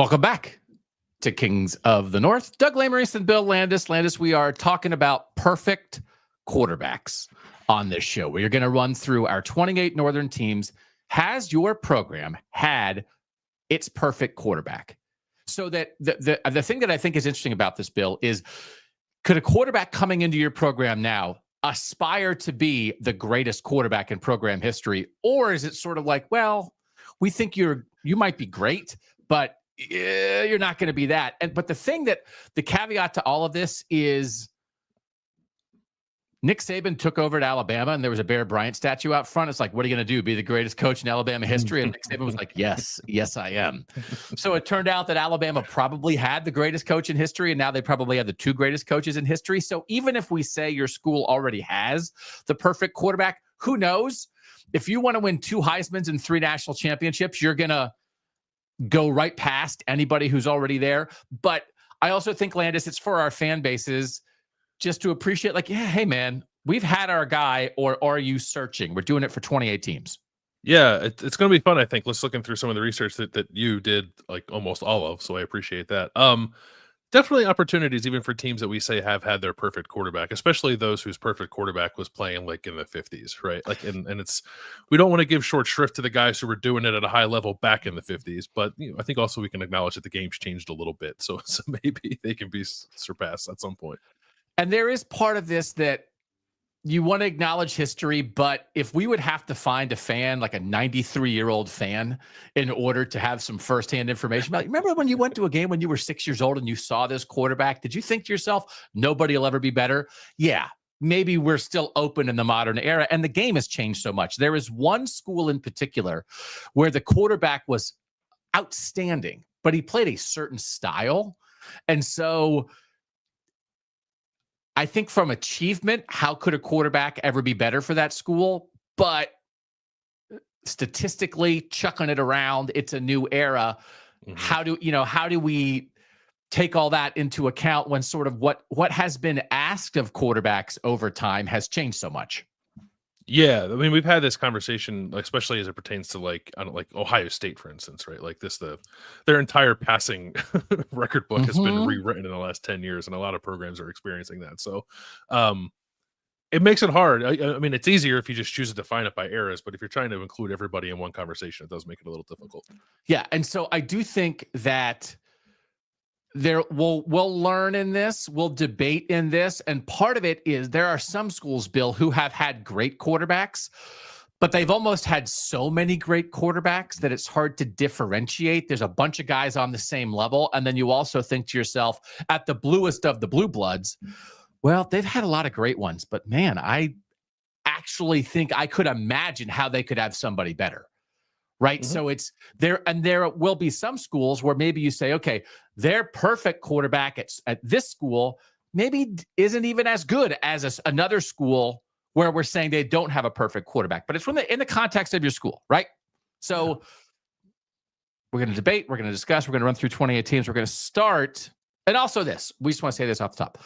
Welcome back to Kings of the North. Doug Lesmerises and Bill Landis. Landis, we are talking about perfect quarterbacks on this show. We are going to run through our 28 Northern teams. Has your program had its perfect quarterback? So that the thing that I think is interesting about this, Bill, is could a quarterback coming into your program now aspire to be the greatest quarterback in program history? Or is it sort of like, well, we think you might be great, but you're not going to be that. But the caveat to all of this is Nick Saban took over at Alabama and there was a Bear Bryant statue out front. It's like, what are you going to do? Be the greatest coach in Alabama history? And Nick Saban was like, yes, I am. So it turned out that Alabama probably had the greatest coach in history, and now they probably have the two greatest coaches in history. So even if we say your school already has the perfect quarterback, who knows? If you want to win 2 Heismans and 3 national championships, you're going to go right past anybody who's already there. But I also think, Landis, it's for our fan bases just to appreciate, like, yeah, hey, man, we've had our guy, or are you searching? We're doing it for 28 teams. Yeah, it's going to be fun, I think. Let's looking through some of the research that you did, like almost all of, so I appreciate that. Definitely opportunities even for teams that we say have had their perfect quarterback, especially those whose perfect quarterback was playing like in the 50s, right? Like, and it's, we don't want to give short shrift to the guys who were doing it at a high level back in the 50s, but I think also we can acknowledge that the game's changed a little bit, so maybe they can be surpassed at some point. And there is part of this that you want to acknowledge history, but if we would have to find a fan, like a 93-year-old fan, in order to have some firsthand information about, remember when you went to a game when you were 6 years old and you saw this quarterback, did you think to yourself, nobody will ever be better? Yeah, maybe we're still open in the modern era, and the game has changed so much. There is one school in particular where the quarterback was outstanding, but he played a certain style. And so I think from achievement, how could a quarterback ever be better for that school? But statistically, chucking it around, it's a new era. Mm-hmm. How do we take all that into account when sort of what has been asked of quarterbacks over time has changed so much? Yeah, I mean, we've had this conversation, especially as it pertains to like Ohio State, for instance, right? Like their entire passing record book has been rewritten in the last 10 years, and a lot of programs are experiencing that. So it makes it hard. I mean, it's easier if you just choose to define it by eras, but if you're trying to include everybody in one conversation, it does make it a little difficult. Yeah, and so I do think that we'll learn in this, we'll debate in this, and part of it is there are some schools, Bill, who have had great quarterbacks, but they've almost had so many great quarterbacks that it's hard to differentiate. There's a bunch of guys on the same level, and then you also think to yourself, at the bluest of the blue bloods, well, they've had a lot of great ones, but man, I actually think I could imagine how they could have somebody better. Right. Mm-hmm. So it's there, and there will be some schools where maybe you say, okay, their perfect quarterback at this school maybe isn't even as good as another school where we're saying they don't have a perfect quarterback, but it's in the context of your school. Right. So we're going to debate, we're going to discuss, we're going to run through 28 teams. We're going to start. And also we just want to say this off the top.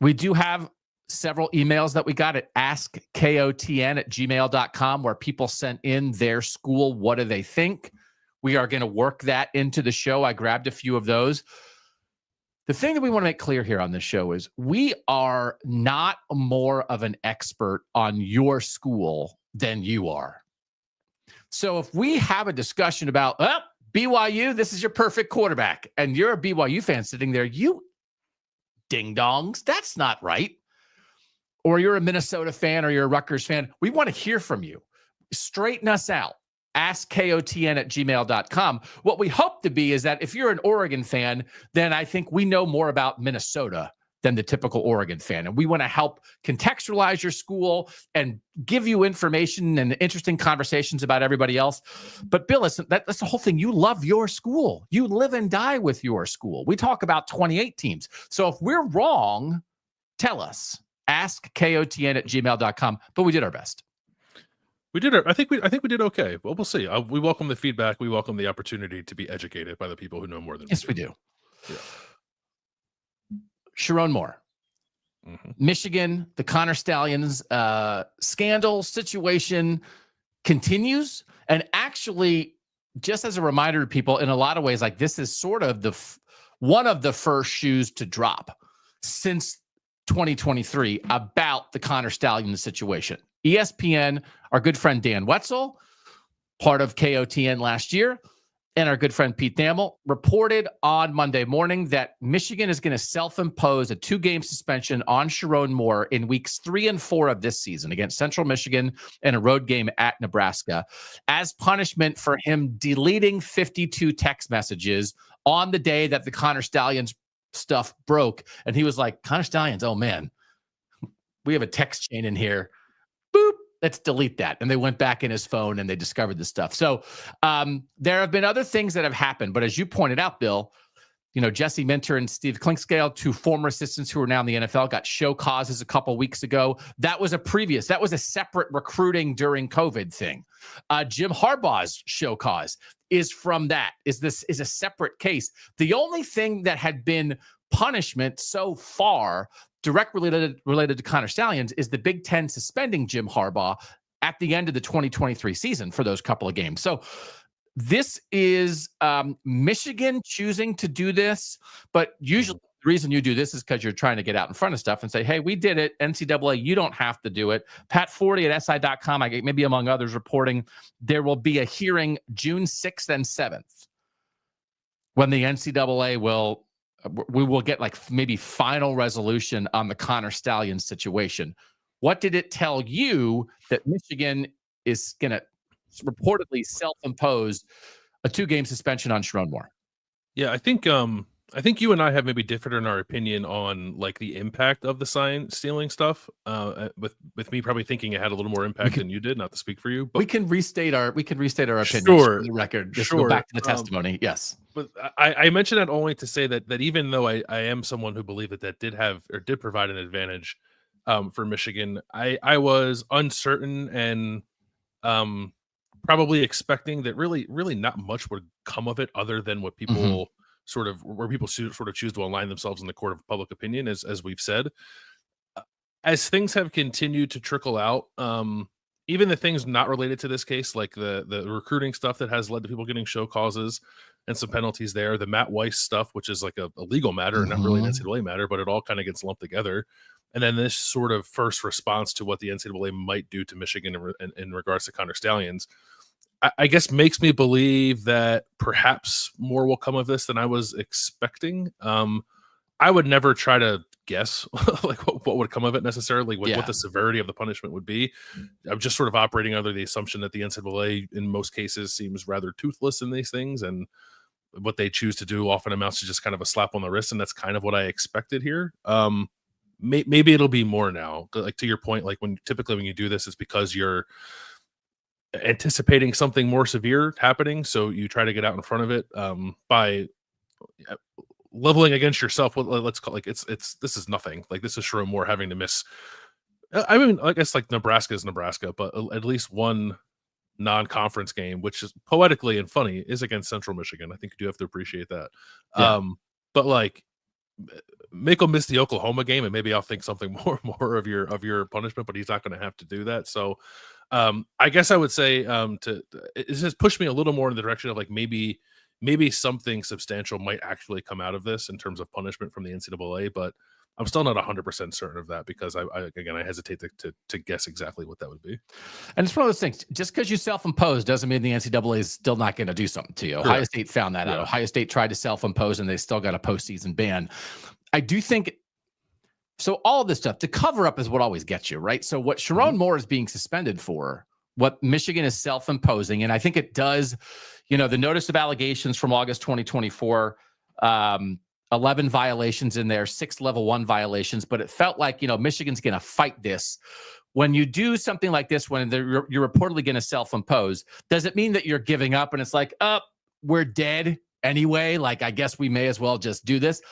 We do have several emails that we got at askkotn@gmail.com where people sent in their school. What do they think? We are going to work that into the show. I grabbed a few of those. The thing that we want to make clear here on this show is we are not more of an expert on your school than you are. So if we have a discussion about BYU, this is your perfect quarterback, and you're a BYU fan sitting there, you ding-dongs, that's not right. Or you're a Minnesota fan or you're a Rutgers fan, we want to hear from you. Straighten us out. AskKOTN@gmail.com. What we hope to be is that if you're an Oregon fan, then I think we know more about Minnesota than the typical Oregon fan. And we want to help contextualize your school and give you information and interesting conversations about everybody else. But Bill, listen, that's the whole thing. You love your school. You live and die with your school. We talk about 28 teams. So if we're wrong, tell us. AskKOTN@gmail.com. But we did our best. We did. I think we did okay. Well, we'll see. We welcome the feedback. We welcome the opportunity to be educated by the people who know more than yes, we do. Yeah. Sherrone Moore, Michigan, the Connor Stallions scandal situation continues, and actually just as a reminder to people, in a lot of ways, like this is sort of one of the first shoes to drop since 2023 about the Connor Stallions situation. ESPN, our good friend Dan Wetzel, part of KOTN last year, and our good friend Pete Thamel reported on Monday morning that Michigan is going to self-impose a 2-game suspension on Sherrone Moore in weeks 3 and 4 of this season against Central Michigan and a road game at Nebraska as punishment for him deleting 52 text messages on the day that the Connor Stallions stuff broke. And he was like, Connor Stallions, oh man, we have a text chain in here. Boop. Let's delete that. And they went back in his phone and they discovered the stuff. So there have been other things that have happened. But as you pointed out, Bill, Jesse Minter and Steve Klinkscale, 2 former assistants who are now in the NFL, got show causes a couple weeks ago. That was a separate recruiting during COVID thing. Jim Harbaugh's show cause is from that. Is a separate case. The only thing that had been punishment so far directly related to Connor Stallions is the Big Ten suspending Jim Harbaugh at the end of the 2023 season for those couple of games. So this is Michigan choosing to do this, but usually the reason you do this is because you're trying to get out in front of stuff and say, hey, we did it. NCAA, you don't have to do it. Pat Forty at SI.com, maybe among others, reporting there will be a hearing June 6th and 7th when the NCAA we will get like maybe final resolution on the Connor Stallions situation. What did it tell you that Michigan is going to reportedly self-impose a 2-game suspension on Sherrone Moore? Yeah, I think you and I have maybe differed in our opinion on like the impact of the sign stealing stuff. With me probably thinking it had a little more impact than you did. Not to speak for you, but we can restate our opinions for the record. Just go back to the testimony. Yes, but I mentioned that only to say that even though I am someone who believed that did provide an advantage for Michigan, I was uncertain and probably expecting that really not much would come of it other than what people sort of choose to align themselves in the court of public opinion, as we've said. As things have continued to trickle out, even the things not related to this case, like the recruiting stuff that has led to people getting show causes and some penalties there, the Matt Weiss stuff, which is like a legal matter and not really an NCAA matter, but it all kind of gets lumped together. And then this sort of first response to what the NCAA might do to Michigan in regards to Connor Stallions, I guess makes me believe that perhaps more will come of this than I was expecting. I would never try to guess like what would come of it necessarily, what the severity of the punishment would be. I'm just sort of operating under the assumption that the NCAA in most cases seems rather toothless in these things, and what they choose to do often amounts to just kind of a slap on the wrist, and that's kind of what I expected here. Maybe it'll be more now. Like to your point, like when you do this, it's because you're anticipating something more severe happening, so you try to get out in front of it by leveling against yourself. Let's call this is nothing. Like this is Sherrone Moore having to miss. I mean, I guess like Nebraska is Nebraska, but at least one non-conference game, which is poetically and funny, is against Central Michigan. I think you do have to appreciate that. Yeah. But like, make him miss the Oklahoma game, and maybe I'll think something more of your punishment. But he's not going to have to do that. So, I guess I would say it just pushed me a little more in the direction of like maybe something substantial might actually come out of this in terms of punishment from the NCAA, but I'm still not 100% certain of that because I hesitate to guess exactly what that would be. And it's one of those things, just because you self-impose doesn't mean the NCAA is still not going to do something to you. Correct. Ohio State found that out. Ohio State tried to self-impose and they still got a postseason ban. I do think, so all of this stuff to cover up is what always gets you, right? So what Sherrone Moore is being suspended for, what Michigan is self-imposing, and I think it does, the notice of allegations from August 2024, 11 violations in there, 6 level 1 violations, but it felt like, Michigan's going to fight this. When you do something like this, when you're reportedly going to self-impose, does it mean that you're giving up and it's like, we're dead anyway? Like, I guess we may as well just do this.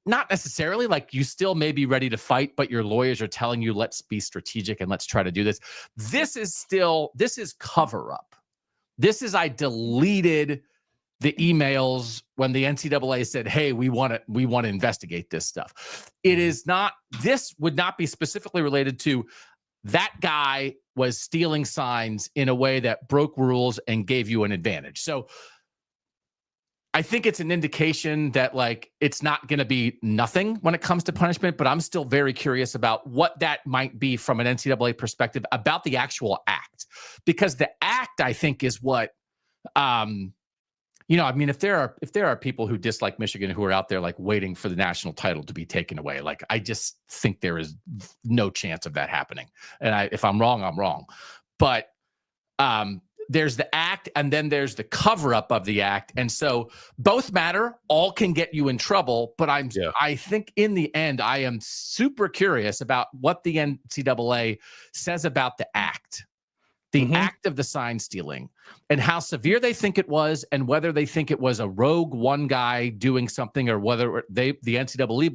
Not necessarily. Like, you still may be ready to fight, but your lawyers are telling you, let's be strategic and let's try to do this. This is cover up. This is, I deleted the emails when the NCAA said, hey, we want to investigate this stuff. It is not, this would not be specifically related to that guy was stealing signs in a way that broke rules and gave you an advantage. So I think it's an indication that like it's not going to be nothing when it comes to punishment, but I'm still very curious about what that might be from an NCAA perspective about the actual act, because the act, I think, is what, I mean, if there are people who dislike Michigan who are out there like waiting for the national title to be taken away, like I just think there is no chance of that happening. And if I'm wrong, I'm wrong. But there's the act and then there's the cover up of the act. And so both matter, all can get you in trouble. But I think in the end, I am super curious about what the NCAA says about the act, the act of the sign stealing, and how severe they think it was, and whether they think it was a rogue one guy doing something, or whether the NCAA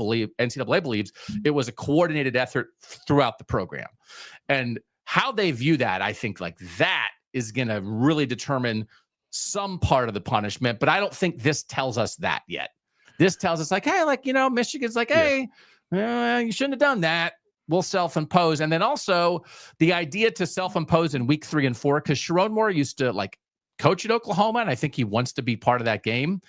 believes it was a coordinated effort throughout the program. And how they view that, I think like that is going to really determine some part of the punishment, but I don't think this tells us that yet. This tells us like, hey, like, Michigan's like, hey, you shouldn't have done that. We'll self-impose. And then also the idea to self-impose in week 3 and 4, because Sherrone Moore used to like coach at Oklahoma, and I think he wants to be part of that game.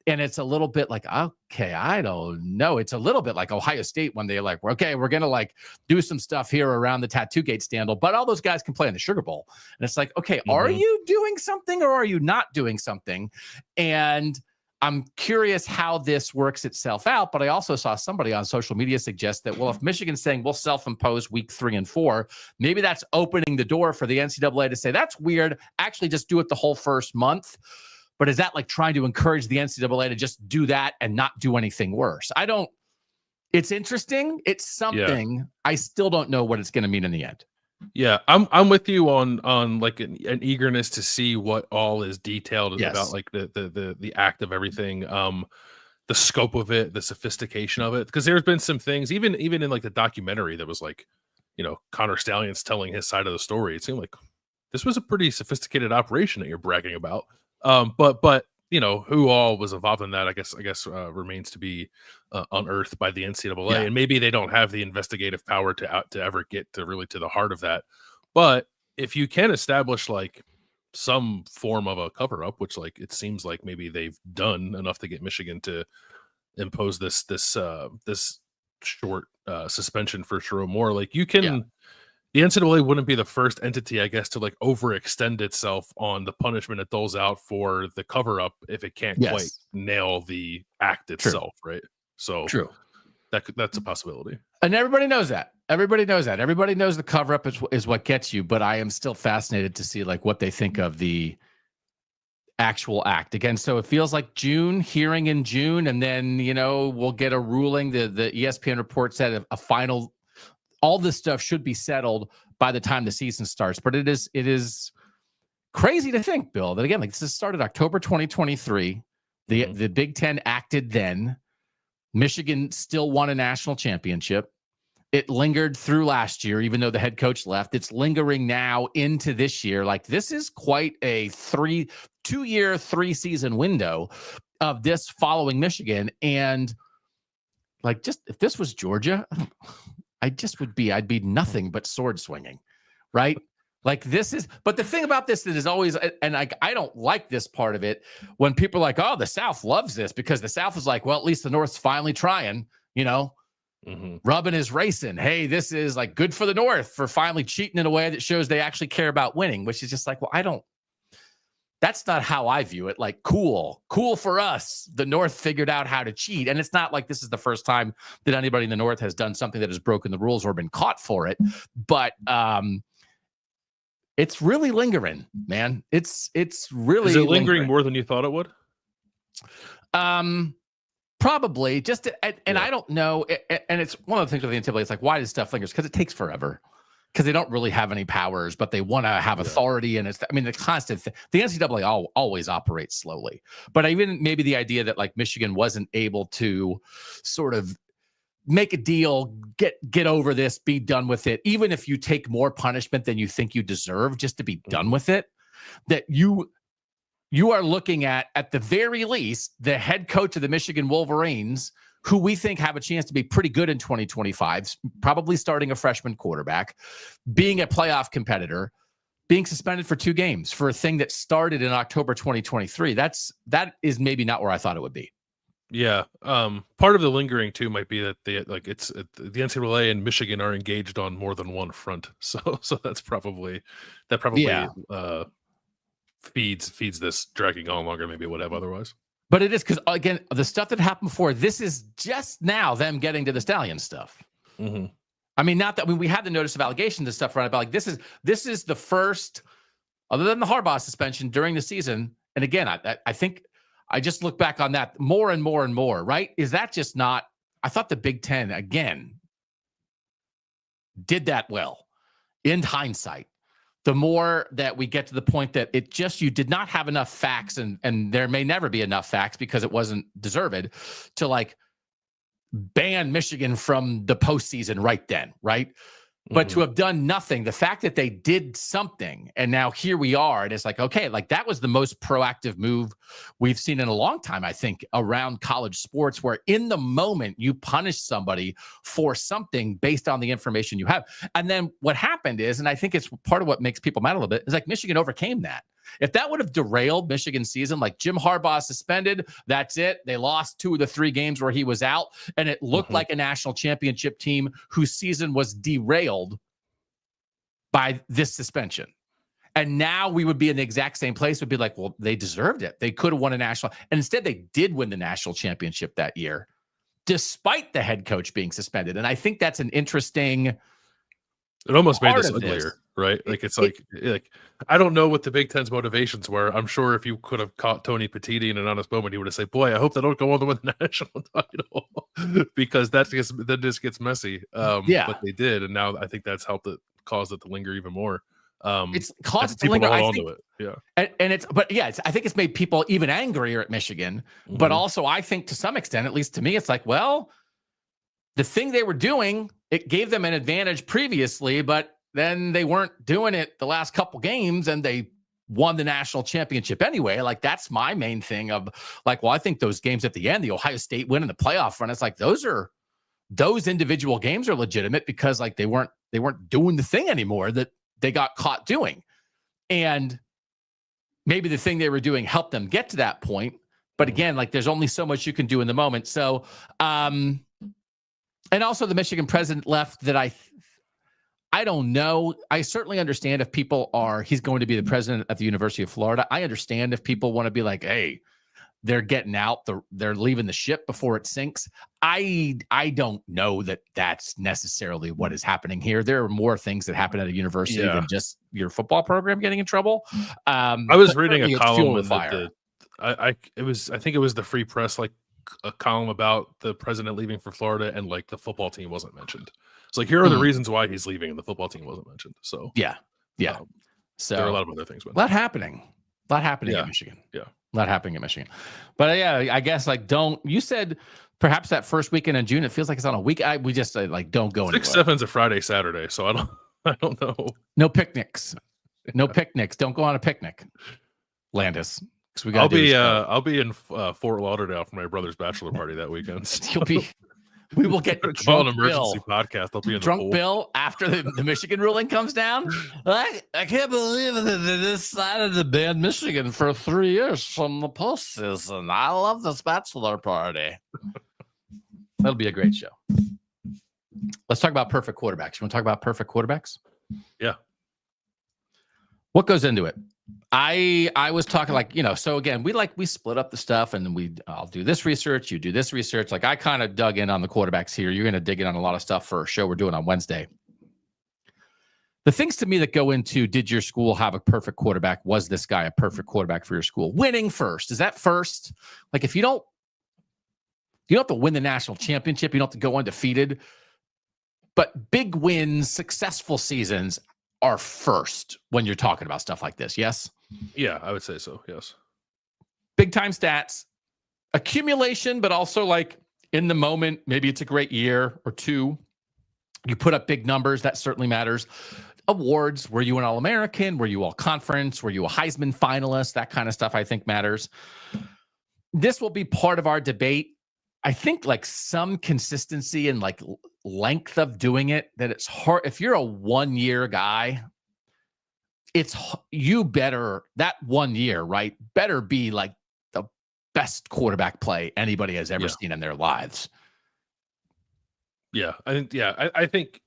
And it's a little bit like, okay, I don't know. It's a little bit like Ohio State when they're like, okay, we're going to like do some stuff here around the Tattoo Gate scandal, but all those guys can play in the Sugar Bowl. And it's like, okay, are you doing something or are you not doing something? And I'm curious how this works itself out. But I also saw somebody on social media suggest that, well, if Michigan's saying we'll self-impose week 3 and 4, maybe that's opening the door for the NCAA to say, that's weird. Actually, just do it the whole first month. But is that like trying to encourage the NCAA to just do that and not do anything worse? It's interesting. It's something. Yeah. I still don't know what it's going to mean in the end. Yeah, I'm with you on like an eagerness to see what all is detailed about like the act of everything, the scope of it, the sophistication of it. Because there's been some things, even in like the documentary that was like, Connor Stalions telling his side of the story. It seemed like this was a pretty sophisticated operation that you're bragging about. But who all was involved in that, I guess remains to be unearthed by the NCAA. Yeah. And maybe they don't have the investigative power to ever get to really to the heart of that. But if you can establish like some form of a cover up, which like it seems like maybe they've done enough to get Michigan to impose this short suspension for Sherrone Moore, like you can. Yeah. The NCAA wouldn't be the first entity, I guess, to like overextend itself on the punishment it doles out for the cover up if it can't quite nail the act itself, right? So that's a possibility. And everybody knows that. Everybody knows the cover up is what gets you. But I am still fascinated to see like what they think of the actual act again. So it feels like June, hearing in June, and then we'll get a ruling. The ESPN report said a final. All this stuff should be settled by the time the season starts. But it is crazy to think, Bill, that again, like this started October 2023. The Big Ten acted then. Michigan still won a national championship. It lingered through last year, even though the head coach left. It's lingering now into this year. Like this is quite a 2-year, 3-season window of this following Michigan. And like, just if this was Georgia, I'd be nothing but sword swinging, right? Like this is, but the thing about this that is always, and I don't like this part of it when people are like, oh, the South loves this because the South is like, well, at least the North's finally trying, rubbing his racing. Hey, this is like good for the North for finally cheating in a way that shows they actually care about winning, which is just like, well, that's not how I view it. Like, cool for us. The North figured out how to cheat. And it's not like this is the first time that anybody in the North has done something that has broken the rules or been caught for it. But it's really lingering, man. It's really. Is it lingering more than you thought it would? Probably. And I don't know. And it's one of the things with the NCAA. It's like, why does stuff linger? Because it takes forever. Because they don't really have any powers, but they want to have authority. And the constant thing. The NCAA always operates slowly. But even maybe the idea that like Michigan wasn't able to sort of make a deal, get over this, be done with it, even if you take more punishment than you think you deserve just to be done with it, that you are looking at the very least, the head coach of the Michigan Wolverines, who we think have a chance to be pretty good in 2025, probably starting a freshman quarterback, being a playoff competitor, being suspended for 2 games for a thing that started in October 2023. That is maybe not where I thought it would be. Yeah. Part of the lingering too might be that the NCAA and Michigan are engaged on more than one front. So that's probably feeds this dragging on longer than maybe it would have otherwise. But it is because, again, the stuff that happened before, this is just now them getting to the Stallion stuff. Mm-hmm. I mean, we had the notice of allegations and stuff, right? About like this is the first, other than the Harbaugh suspension during the season. And again, I think I just look back on that more and more and more, right? Is that just not? I thought the Big Ten again did that well in hindsight. The more that we get to the point that you did not have enough facts, and there may never be enough facts because it wasn't deserved to like ban Michigan from the postseason right then, right? But to have done nothing, the fact that they did something, and now here we are, and it's like, okay, like that was the most proactive move we've seen in a long time, I think, around college sports, where in the moment you punish somebody for something based on the information you have. And then what happened is, and I think it's part of what makes people mad a little bit, is like Michigan overcame that. If that would have derailed Michigan's season, like Jim Harbaugh suspended, that's it. They lost 2 of the 3 games where he was out, and it looked like a national championship team whose season was derailed by this suspension. And now we would be in the exact same place. Would be like, well, they deserved it. They could have won a national. And instead, they did win the national championship that year, despite the head coach being suspended. And I think that's an interesting. It almost made this uglier, right? Like it's like I don't know what the Big Ten's motivations were. I'm sure if you could have caught Tony Petitti in an honest moment, he would have said, "Boy, I hope they don't go on to win the national title," because that just gets messy. But they did, and now I think that's caused it to linger even more. It's caused it to people linger. hold on to it. Yeah, I think it's made people even angrier at Michigan. But also, I think to some extent, at least to me, it's like, well, the thing they were doing, it gave them an advantage previously, but then they weren't doing it the last couple games, and they won the national championship anyway. Like, that's my main thing of like, well, I think those games at the end, the Ohio State win and the playoff run, it's like those individual games are legitimate because like they weren't doing the thing anymore that they got caught doing. And maybe the thing they were doing helped them get to that point. But again, like there's only so much you can do in the moment. So, and also the Michigan president left that I don't know. I certainly understand if he's going to be the president at the University of Florida. I understand if people want to be like, hey, they're getting out, they're leaving the ship before it sinks. I don't know that that's necessarily what is happening here. There are more things that happen at a university than just your football program getting in trouble. I was reading a column I think it was the Free Press, like a column about the president leaving for Florida, and like the football team wasn't mentioned. It's like, here are the reasons why he's leaving, and the football team wasn't mentioned. So so there are a lot of other things. A lot happening at Michigan. Yeah. A lot happening in Michigan. But I guess like you said perhaps that first weekend in June, it feels like it's on a week. We just like don't go anywhere. 6-7's a Friday, Saturday. So I don't know. No picnics. No picnics. Don't go on a picnic, Landis. I'll be in Fort Lauderdale for my brother's bachelor party that weekend. We will get an emergency podcast. I'll be in drunk the pool. Bill after the Michigan ruling comes down. I can't believe that they decided to ban Michigan for 3 years from the postseason. I love this bachelor party. That'll be a great show. Let's talk about perfect quarterbacks. You want to talk about perfect quarterbacks? Yeah. What goes into it? I was talking like, so again, we split up the stuff, and I'll do this research, you do this research. Like I kind of dug in on the quarterbacks here. You're going to dig in on a lot of stuff for a show we're doing on Wednesday. The things to me that go into, did your school have a perfect quarterback? Was this guy a perfect quarterback for your school? Winning first. Is that first? Like if you don't have to win the national championship, you don't have to go undefeated, but big wins, successful seasons are first when you're talking about stuff like this. Yes. Yeah, I would say so. Yes. Big time stats, accumulation, but also like in the moment, maybe it's a great year or two. You put up big numbers. That certainly matters. Awards. Were you an All-American? Were you all conference? Were you a Heisman finalist? That kind of stuff I think matters. This will be part of our debate. I think like some consistency and like length of doing it, that it's hard. If you're a 1-year guy, you better, that 1 year, right, better be like the best quarterback play anybody has ever seen in their lives. Yeah, I think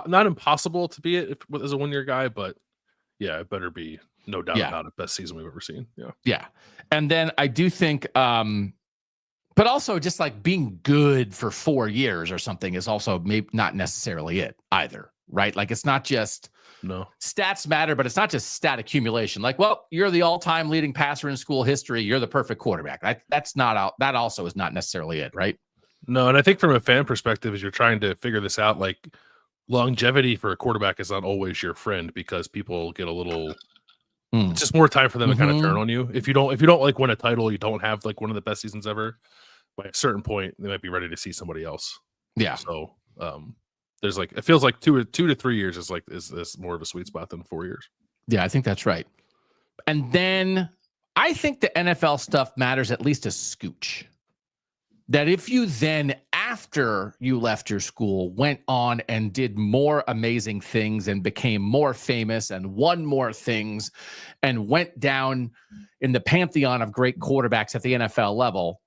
not impossible to be it as a 1 year guy, but yeah, it better be no doubt about it. Best season we've ever seen. Yeah. And then I do think, but also just like being good for 4 years or something is also maybe not necessarily it either, right? Like it's not just stats matter, but it's not just stat accumulation. Like, well, you're the all-time leading passer in school history. You're the perfect quarterback. That also is not necessarily it, right? No, and I think from a fan perspective, as you're trying to figure this out, like longevity for a quarterback is not always your friend because people get a little. It's just more time for them to kind of turn on you. If you don't like win a title, you don't have like one of the best seasons ever. By a certain point, they might be ready to see somebody else. Yeah. So there's like, it feels like 2 to 3 years is more of a sweet spot than 4 years. Yeah, I think that's right. And then I think the NFL stuff matters at least a scooch. That if you then, after you left your school, went on and did more amazing things and became more famous and won more things and went down in the pantheon of great quarterbacks at the NFL level,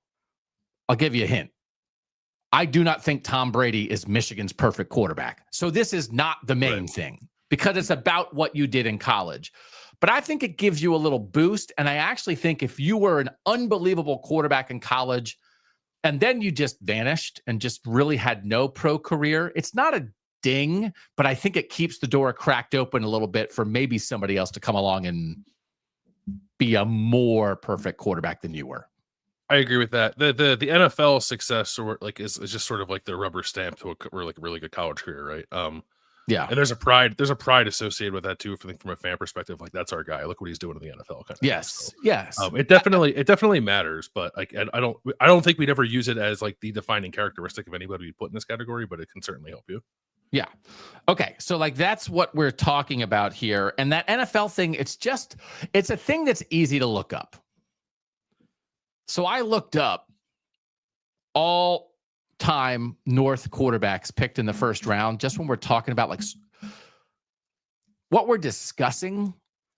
I'll give you a hint. I do not think Tom Brady is Michigan's perfect quarterback. So this is not the main thing because it's about what you did in college. But I think it gives you a little boost. And I actually think if you were an unbelievable quarterback in college and then you just vanished and just really had no pro career, it's not a ding, but I think it keeps the door cracked open a little bit for maybe somebody else to come along and be a more perfect quarterback than you were. I agree with that. The NFL success is just sort of like the rubber stamp to a really good college career, right? Yeah. And there's a pride associated with that too, from a fan perspective. Like that's our guy. Look what he's doing in the NFL. Kind of yes. So, yes. It definitely matters, but like I don't think we'd ever use it as like the defining characteristic of anybody we put in this category, but it can certainly help you. Yeah. Okay. So like that's what we're talking about here. And that NFL thing, it's a thing that's easy to look up. So I looked up all-time North quarterbacks picked in the first round, just when we're talking about like what we're discussing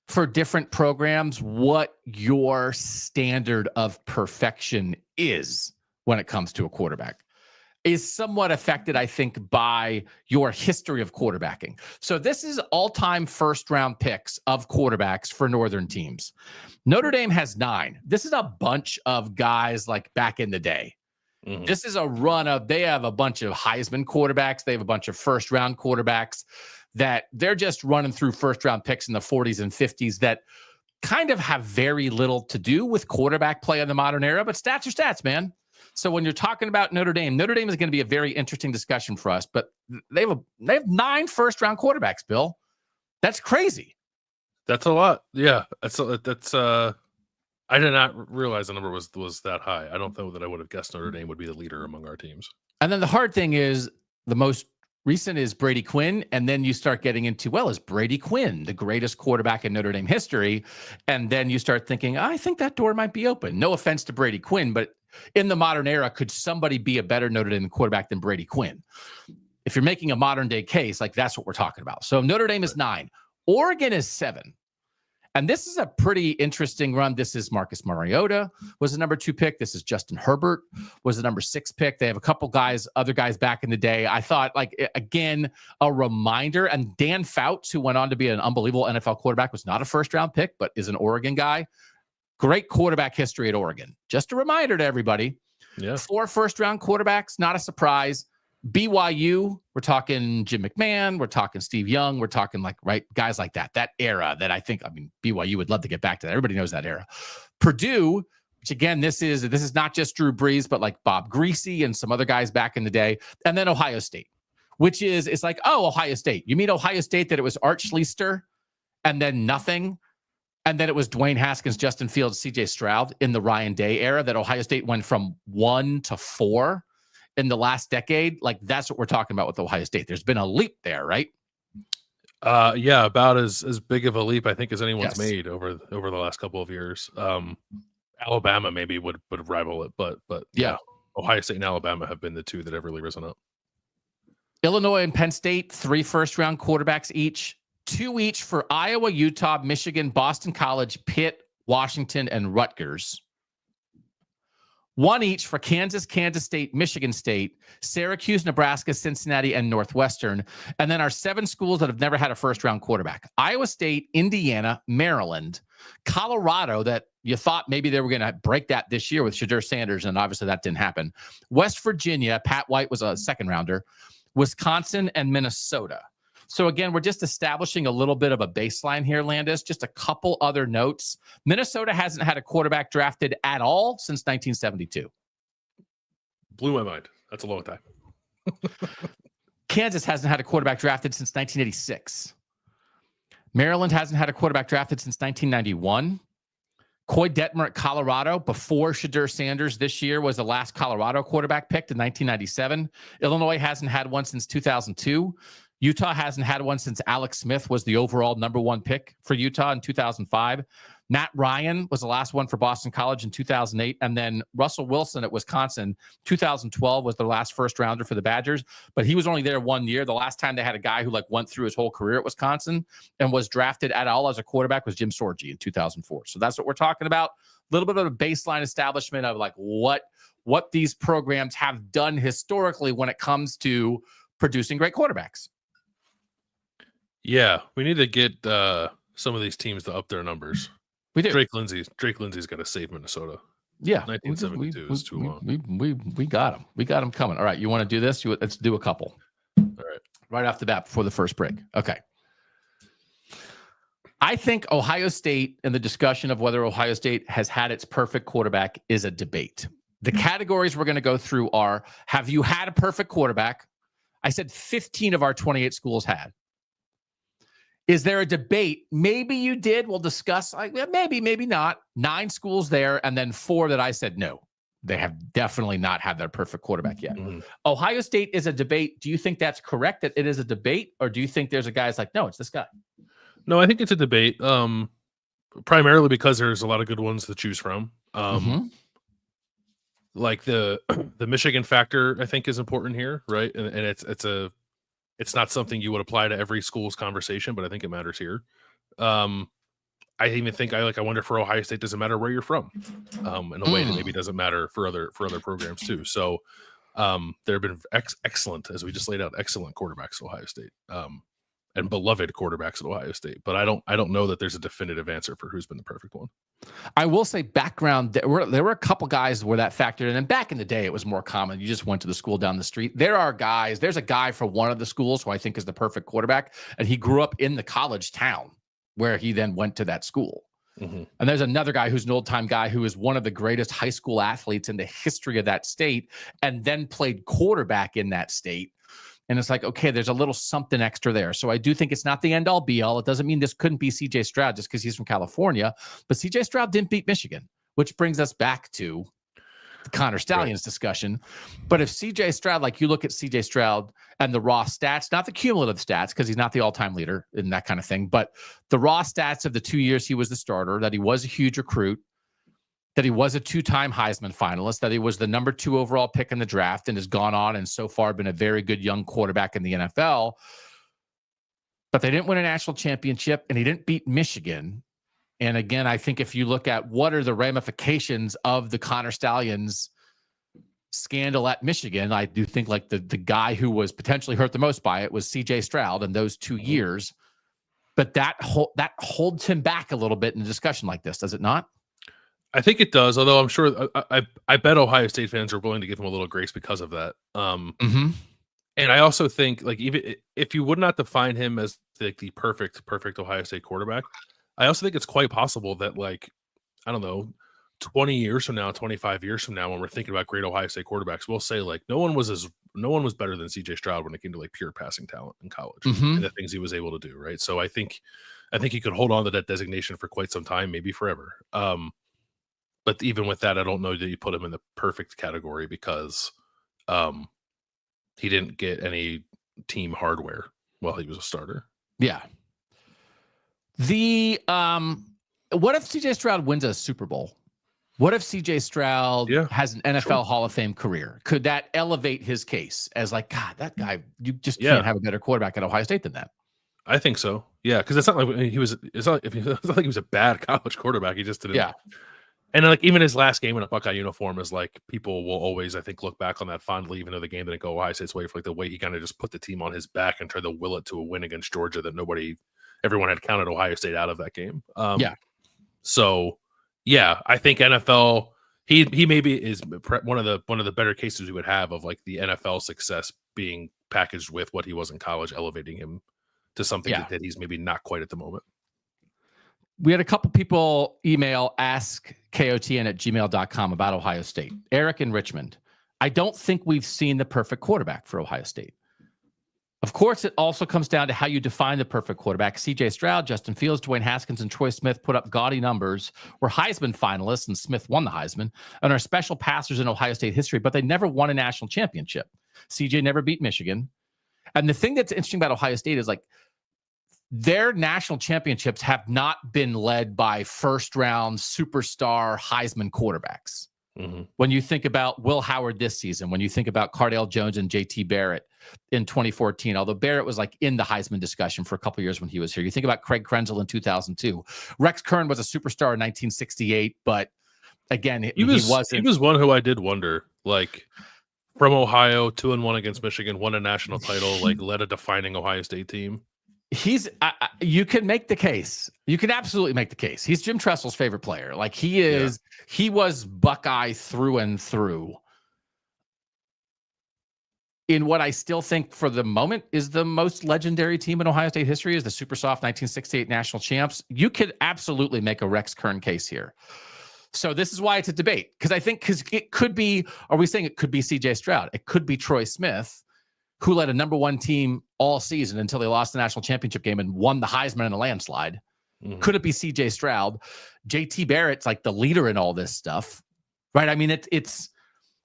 for different programs, what your standard of perfection is when it comes to a quarterback is somewhat affected, I think, by your history of quarterbacking. So this is all-time first-round picks of quarterbacks for Northern teams. Notre Dame has 9. This is a bunch of guys like back in the day. Mm-hmm. This is a run of, they have a bunch of Heisman quarterbacks. They have a bunch of first-round quarterbacks that they're just running through first-round picks in the 40s and 50s that kind of have very little to do with quarterback play in the modern era, but stats are stats, man. So when you're talking about Notre Dame is going to be a very interesting discussion for us, but they have 9 first-round quarterbacks, Bill. That's crazy. That's a lot. Yeah. That's I did not realize the number was that high. I don't know that I would have guessed Notre Dame would be the leader among our teams. And then the hard thing is the most recent is Brady Quinn. And then you start getting into, well, is Brady Quinn the greatest quarterback in Notre Dame history? And then you start thinking, I think that door might be open. No offense to Brady Quinn, but in the modern era, could somebody be a better Notre Dame quarterback than Brady Quinn? If you're making a modern day case, like that's what we're talking about. So Notre Dame is 9. Oregon is 7. And this is a pretty interesting run. This is Marcus Mariota was the number 2 pick. This is Justin Herbert was the number 6 pick. They have a couple other guys back in the day. I thought, like, again, a reminder. And Dan Fouts, who went on to be an unbelievable NFL quarterback, was not a first-round pick, but is an Oregon guy. Great quarterback history at Oregon. Just a reminder to everybody. Yeah. 4 first-round quarterbacks, not a surprise. BYU, we're talking Jim McMahon, we're talking Steve Young, we're talking guys like that era that I think, BYU would love to get back to that. Everybody knows that era. Purdue, which again, this is not just Drew Brees, but like Bob Greasy and some other guys back in the day. And then Ohio State, which it's like, oh, Ohio State. You mean Ohio State that it was Art Schlichter and then nothing? And then it was Dwayne Haskins, Justin Fields, CJ Stroud in the Ryan Day era that Ohio State went from 1 to 4 in the last decade. Like that's what we're talking about with Ohio State. There's been a leap there, right? Yeah, about as big of a leap I think as anyone's made over the last couple of years. Alabama maybe would rival it, but yeah, Ohio State and Alabama have been the 2 that have really risen up. Illinois and Penn State, 3 first-round quarterbacks each. 2 each for Iowa, Utah, Michigan, Boston College, Pitt, Washington, and Rutgers. 1 each for Kansas, Kansas State, Michigan State, Syracuse, Nebraska, Cincinnati, and Northwestern. And then our 7 schools that have never had a first-round quarterback: Iowa State, Indiana, Maryland, Colorado, that you thought maybe they were going to break that this year with Shedeur Sanders, and obviously that didn't happen. West Virginia, Pat White was a second-rounder, Wisconsin, and Minnesota. So again, we're just establishing a little bit of a baseline here, Landis. Just a couple other notes. Minnesota hasn't had a quarterback drafted at all since 1972. Blew my mind. That's a long time. Kansas hasn't had a quarterback drafted since 1986. Maryland hasn't had a quarterback drafted since 1991. Coy Detmer at Colorado, before Shedeur Sanders this year, was the last Colorado quarterback picked in 1997. Illinois hasn't had one since 2002. Utah hasn't had one since Alex Smith was the overall #1 pick for Utah in 2005. Matt Ryan was the last one for Boston College in 2008. And then Russell Wilson at Wisconsin, 2012 was the last first rounder for the Badgers, but he was only there 1 year. The last time they had a guy who went through his whole career at Wisconsin and was drafted at all as a quarterback was Jim Sorgi in 2004. So that's what we're talking about. A little bit of a baseline establishment of what these programs have done historically when it comes to producing great quarterbacks. Yeah, we need to get some of these teams to up their numbers. We do. Drake Lindsay's got to save Minnesota. Yeah, 1972 is too long. We got him. We got him coming. All right, you want to do this? Let's do a couple. All right, right off the bat before the first break. Okay. I think Ohio State and the discussion of whether Ohio State has had its perfect quarterback is a debate. The categories we're going to go through are: have you had a perfect quarterback? I said 15 of our 28 schools had. Is there a debate? Maybe you did. We'll discuss. Maybe, maybe not. 9 schools there, and then 4 that I said no. They have definitely not had their perfect quarterback yet. Mm-hmm. Ohio State is a debate. Do you think that's correct, that it is a debate? Or do you think there's a guy that's like, no, it's this guy? No, I think it's a debate, primarily because there's a lot of good ones to choose from. Like the Michigan factor, I think, is important here, right? And it's not something you would apply to every school's conversation, but I think it matters here. I even think I wonder for Ohio State, does it matter where you're from? In a way that maybe doesn't matter for other programs too. So there have been excellent, as we just laid out, excellent quarterbacks at Ohio State, and beloved quarterbacks at Ohio State. But I don't know that there's a definitive answer for who's been the perfect one. I will say background, there were a couple guys where that factored in, and back in the day it was more common. You just went to the school down the street. There's a guy for one of the schools who I think is the perfect quarterback, and he grew up in the college town where he then went to that school. Mm-hmm. And there's another guy who's an old-time guy who is one of the greatest high school athletes in the history of that state, and then played quarterback in that state. And it's like, okay, there's a little something extra there. So I do think it's not the end-all, be-all. It doesn't mean this couldn't be C.J. Stroud just because he's from California. But C.J. Stroud didn't beat Michigan, which brings us back to the Connor Stallions discussion. But if C.J. Stroud, like you look at C.J. Stroud and the raw stats, not the cumulative stats, because he's not the all-time leader and that kind of thing, but the raw stats of the 2 years he was the starter, that he was a huge recruit, that he was a 2-time Heisman finalist, that he was the number 2 overall pick in the draft and has gone on and so far been a very good young quarterback in the NFL. But they didn't win a national championship and he didn't beat Michigan. And again, I think if you look at what are the ramifications of the Connor Stallions scandal at Michigan, I do think like the guy who was potentially hurt the most by it was C.J. Stroud in those 2 years. But that holds him back a little bit in a discussion like this, does it not? I think it does, although I'm sure I bet Ohio State fans are willing to give him a little grace because of that. And I also think, like, even if you would not define him as like the perfect Ohio State quarterback, I also think it's quite possible that, like, I don't know, 20 years from now, 25 years from now, when we're thinking about great Ohio State quarterbacks, we'll say like no one was better than C.J. Stroud when it came to like pure passing talent in college and the things he was able to do, right? So I think he could hold on to that designation for quite some time, maybe forever. But even with that, I don't know that you put him in the perfect category because he didn't get any team hardware while he was a starter. Yeah. What if CJ Stroud wins a Super Bowl? What if CJ Stroud has an NFL Hall of Fame career? Could that elevate his case as like, God, that guy, you just can't have a better quarterback at Ohio State than that? I think so. Yeah, because it's not like he was. It's not like he was a bad college quarterback. He just didn't. Yeah. And like even his last game in a Buckeye uniform is like people will always, I think, look back on that fondly, even though the game didn't go Ohio State's way, for like the way he kind of just put the team on his back and tried to will it to a win against Georgia that everyone had counted Ohio State out of that game. So yeah, I think NFL. He maybe is one of the better cases we would have of like the NFL success being packaged with what he was in college, elevating him to something that he's maybe not quite at the moment. We had a couple people email askkotn@gmail.com about Ohio State. Eric in Richmond. I don't think we've seen the perfect quarterback for Ohio State. Of course, it also comes down to how you define the perfect quarterback. CJ Stroud, Justin Fields, Dwayne Haskins, and Troy Smith put up gaudy numbers, were Heisman finalists, and Smith won the Heisman, and are special passers in Ohio State history, but they never won a national championship. CJ never beat Michigan. And the thing that's interesting about Ohio State is like their national championships have not been led by first-round superstar Heisman quarterbacks. Mm-hmm. When you think about Will Howard this season, when you think about Cardell Jones and JT Barrett in 2014, although Barrett was like in the Heisman discussion for a couple of years when he was here. You think about Craig Krenzel in 2002. Rex Kern was a superstar in 1968, but again, he wasn't. He was one who I did wonder, like from Ohio, 2-1 against Michigan, won a national title, like led a defining Ohio State team. You can make the case. You can absolutely make the case. He's Jim Tressel's favorite player. Like he is, he was Buckeye through and through. In what I still think for the moment is the most legendary team in Ohio State history is the Super Soft 1968 national champs. You could absolutely make a Rex Kern case here. So this is why it's a debate. Because it could be, are we saying it could be CJ Stroud? It could be Troy Smith, who led a number one team all season until they lost the national championship game and won the Heisman in a landslide. Mm-hmm. Could it be CJ Stroud? JT Barrett's like the leader in all this stuff, right? I mean,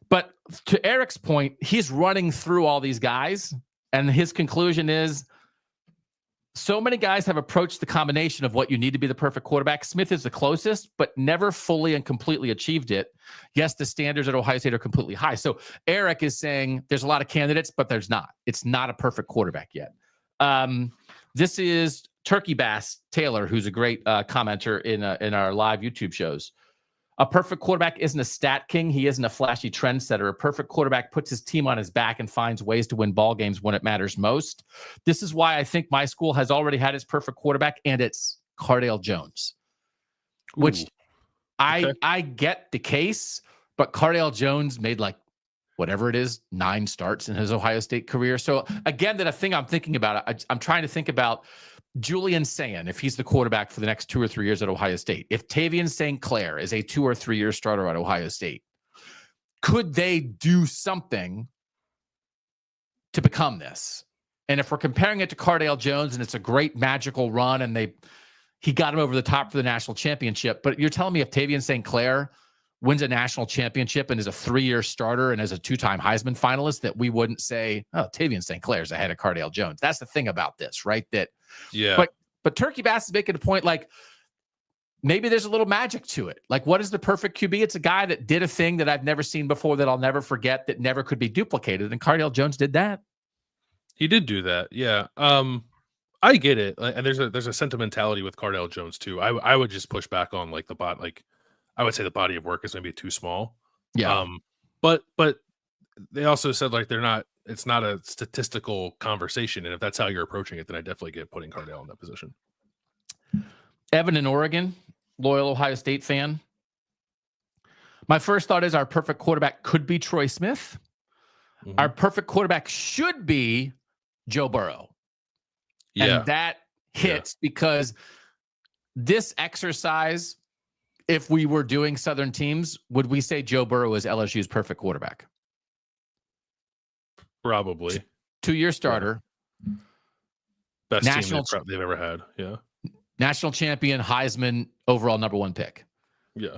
but to Eric's point, he's running through all these guys, and his conclusion is so many guys have approached the combination of what you need to be the perfect quarterback. Smith is the closest, but never fully and completely achieved it. Yes, the standards at Ohio State are completely high. So Eric is saying there's a lot of candidates, but there's not. It's not a perfect quarterback yet. This is Turkey Bass Taylor, who's a great commenter in our live YouTube shows. A perfect quarterback isn't a stat king. He isn't a flashy trendsetter. A perfect quarterback puts his team on his back and finds ways to win ball games when it matters most. This is why I think my school has already had its perfect quarterback, and it's Cardell Jones, which I get the case, but Cardell Jones made like whatever it is, 9 starts in his Ohio State career. So again, that a thing I'm thinking about, I'm trying to think about Julian Sayin, if he's the quarterback for the next 2 or 3 years at Ohio State, if Tavian St. Clair is a 2 or 3 year starter at Ohio State, could they do something to become this? And if we're comparing it to Cardell Jones and it's a great magical run and he got him over the top for the national championship, but you're telling me if Tavian St. Clair wins a national championship and is a 3-year starter and is a 2-time Heisman finalist, that we wouldn't say, oh, Tavian St. Clair's ahead of Cardell Jones. That's the thing about this, right? But Turkey Bass is making a point like maybe there's a little magic to it. Like, what is the perfect QB? It's a guy that did a thing that I've never seen before, that I'll never forget, that never could be duplicated. And Cardell Jones did that. He did do that. Yeah. I get it. And there's a sentimentality with Cardell Jones too. I would just push back on like I would say the body of work is maybe too small. Yeah. But they also said like it's not a statistical conversation. And if that's how you're approaching it, then I definitely get putting Cardell in that position. Evan in Oregon, loyal Ohio State fan. My first thought is our perfect quarterback could be Troy Smith. Mm-hmm. Our perfect quarterback should be Joe Burrow. Yeah. And that hits because this exercise, if we were doing Southern teams, would we say Joe Burrow is LSU's perfect quarterback? Probably. 2-year starter. Best team they've ever had. Yeah. National champion, Heisman, overall number 1 pick. Yeah.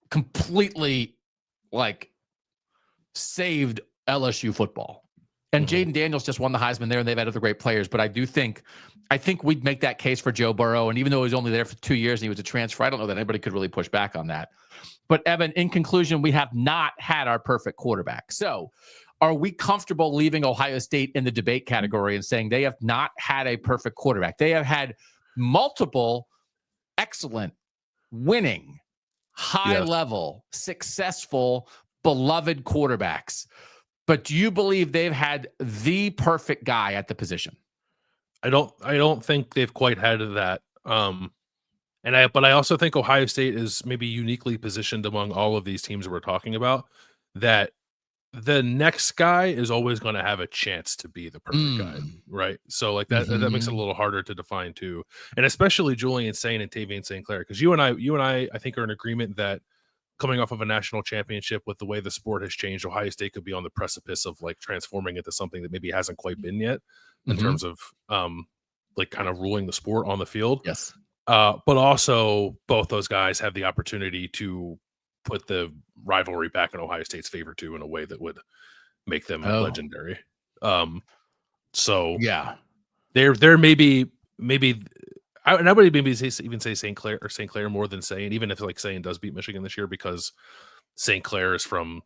Completely saved LSU football. And Jaden Daniels just won the Heisman there, and they've had other great players. But I think we'd make that case for Joe Burrow. And even though he was only there for 2 years and he was a transfer, I don't know that anybody could really push back on that. But Evan, in conclusion, we have not had our perfect quarterback. So are we comfortable leaving Ohio State in the debate category and saying they have not had a perfect quarterback? They have had multiple excellent, winning, high-level, successful, beloved quarterbacks. But do you believe they've had the perfect guy at the position? I don't think they've quite had that. But I also think Ohio State is maybe uniquely positioned among all of these teams we're talking about, that the next guy is always going to have a chance to be the perfect guy, right? So like that makes it a little harder to define too, and especially Julian Sain and Tavian St. Clair, because you and I think are in agreement that coming off of a national championship, with the way the sport has changed, Ohio State could be on the precipice of like transforming into something that maybe hasn't quite been yet in terms of like kind of ruling the sport on the field. Yes. But also both those guys have the opportunity to put the rivalry back in Ohio State's favor too, in a way that would make them legendary. So yeah, there may be I would maybe even say St. Clair more than Sain, even if like Sain does beat Michigan this year, because St. Clair is from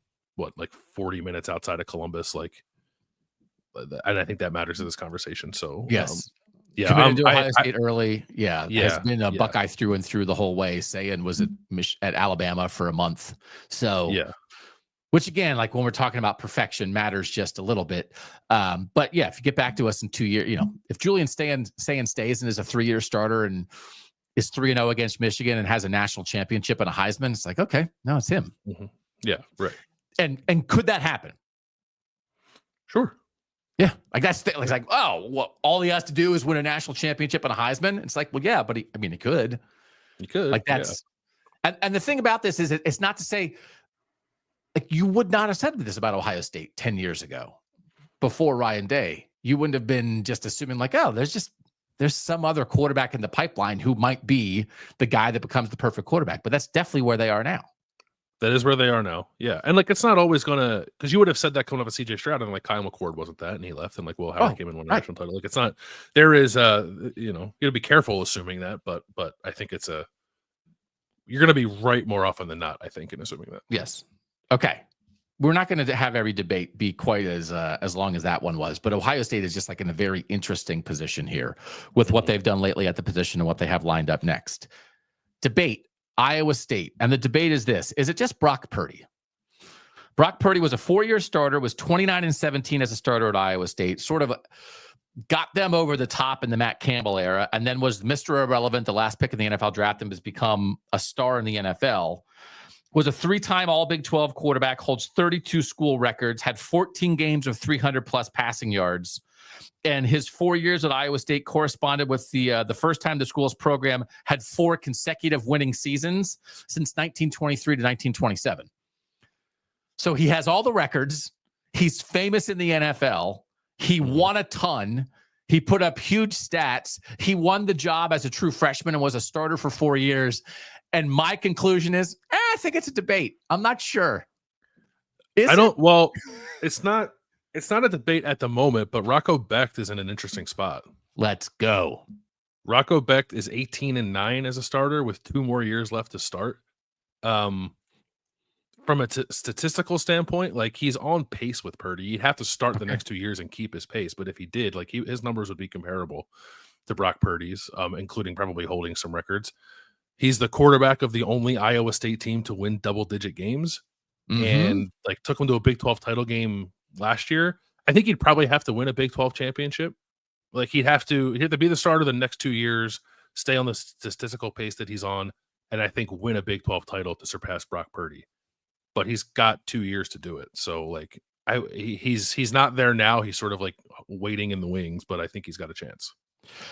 like 40 minutes outside of Columbus, like, and I think that matters in this conversation. So yes. Committed to Ohio State early. Has been a Buckeye through and through the whole way. Sayin was at Alabama for a month. So which again, like when we're talking about perfection, matters just a little bit. But yeah, if you get back to us in 2 years, if Julian Sayin stays and is a 3-year starter and is 3-0 against Michigan and has a national championship and a Heisman, it's like, okay, no, it's him. Yeah, right. And could that happen? Sure. Yeah, like that's it's like, oh, well, all he has to do is win a national championship and a Heisman. It's like, well, yeah, but he could. He could. Like that's, and the thing about this is, it's not to say, like, you would not have said this about Ohio State 10 years ago, before Ryan Day. You wouldn't have been just assuming like, oh, there's some other quarterback in the pipeline who might be the guy that becomes the perfect quarterback. But that's definitely where they are now. That is where they are now. Yeah. And like, it's not always gonna, because you would have said that coming off of CJ Stroud, and like Kyle McCord wasn't that, and he left, and like Will Howard came in, won a national title. Like, it's not, there is you gotta be careful assuming that, but I think you're gonna be right more often than not, I think, in assuming that. Yes. Okay. We're not going to have every debate be quite as long as that one was, but Ohio State is just like in a very interesting position here with what they've done lately at the position and what they have lined up next. Debate. Iowa State. And the debate is this. Is it just Brock Purdy? Brock Purdy was a 4-year starter, was 29-17 as a starter at Iowa State, sort of got them over the top in the Matt Campbell era, and then was Mr. Irrelevant, the last pick in the NFL draft, and has become a star in the NFL. Was a 3-time All-Big 12 quarterback, holds 32 school records, had 14 games of 300-plus passing yards. And his 4 years at Iowa State corresponded with the first time the school's program had 4 consecutive winning seasons since 1923 to 1927. So he has all the records. He's famous in the NFL. He won a ton. He put up huge stats. He won the job as a true freshman and was a starter for 4 years. And my conclusion is, I think it's a debate. I'm not sure. Well, it's not a debate at the moment, but Rocco Becht is in an interesting spot. Let's go. Rocco Becht is 18-9 as a starter with 2 more years left to start. From a statistical standpoint, like, he's on pace with Purdy. He'd have to start the next 2 years and keep his pace, but if he did, like, his numbers would be comparable to Brock Purdy's, including probably holding some records. He's the quarterback of the only Iowa State team to win double-digit games, and like took him to a Big 12 title game last year. I think he'd probably have to win a Big 12 championship. Like, he'd have to be the starter the next 2 years, stay on the statistical pace that he's on, and I think win a Big 12 title to surpass Brock Purdy. But he's got 2 years to do it. So like, he's not there now. He's sort of like waiting in the wings, but I think he's got a chance.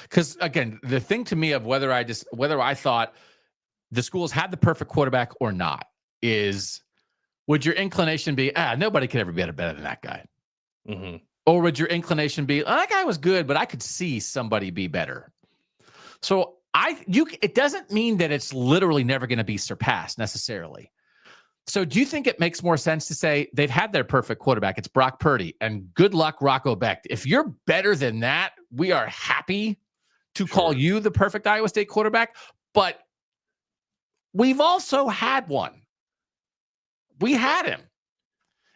Because again, the thing to me of whether I thought the schools had the perfect quarterback or not is, would your inclination be, nobody could ever be better than that guy? Or would your inclination be, that guy was good, but I could see somebody be better? So it doesn't mean that it's literally never going to be surpassed necessarily. So do you think it makes more sense to say they've had their perfect quarterback, it's Brock Purdy, and good luck, Rocco Becht? If you're better than that, we are happy to call you the perfect Iowa State quarterback, but we've also had one. We had him.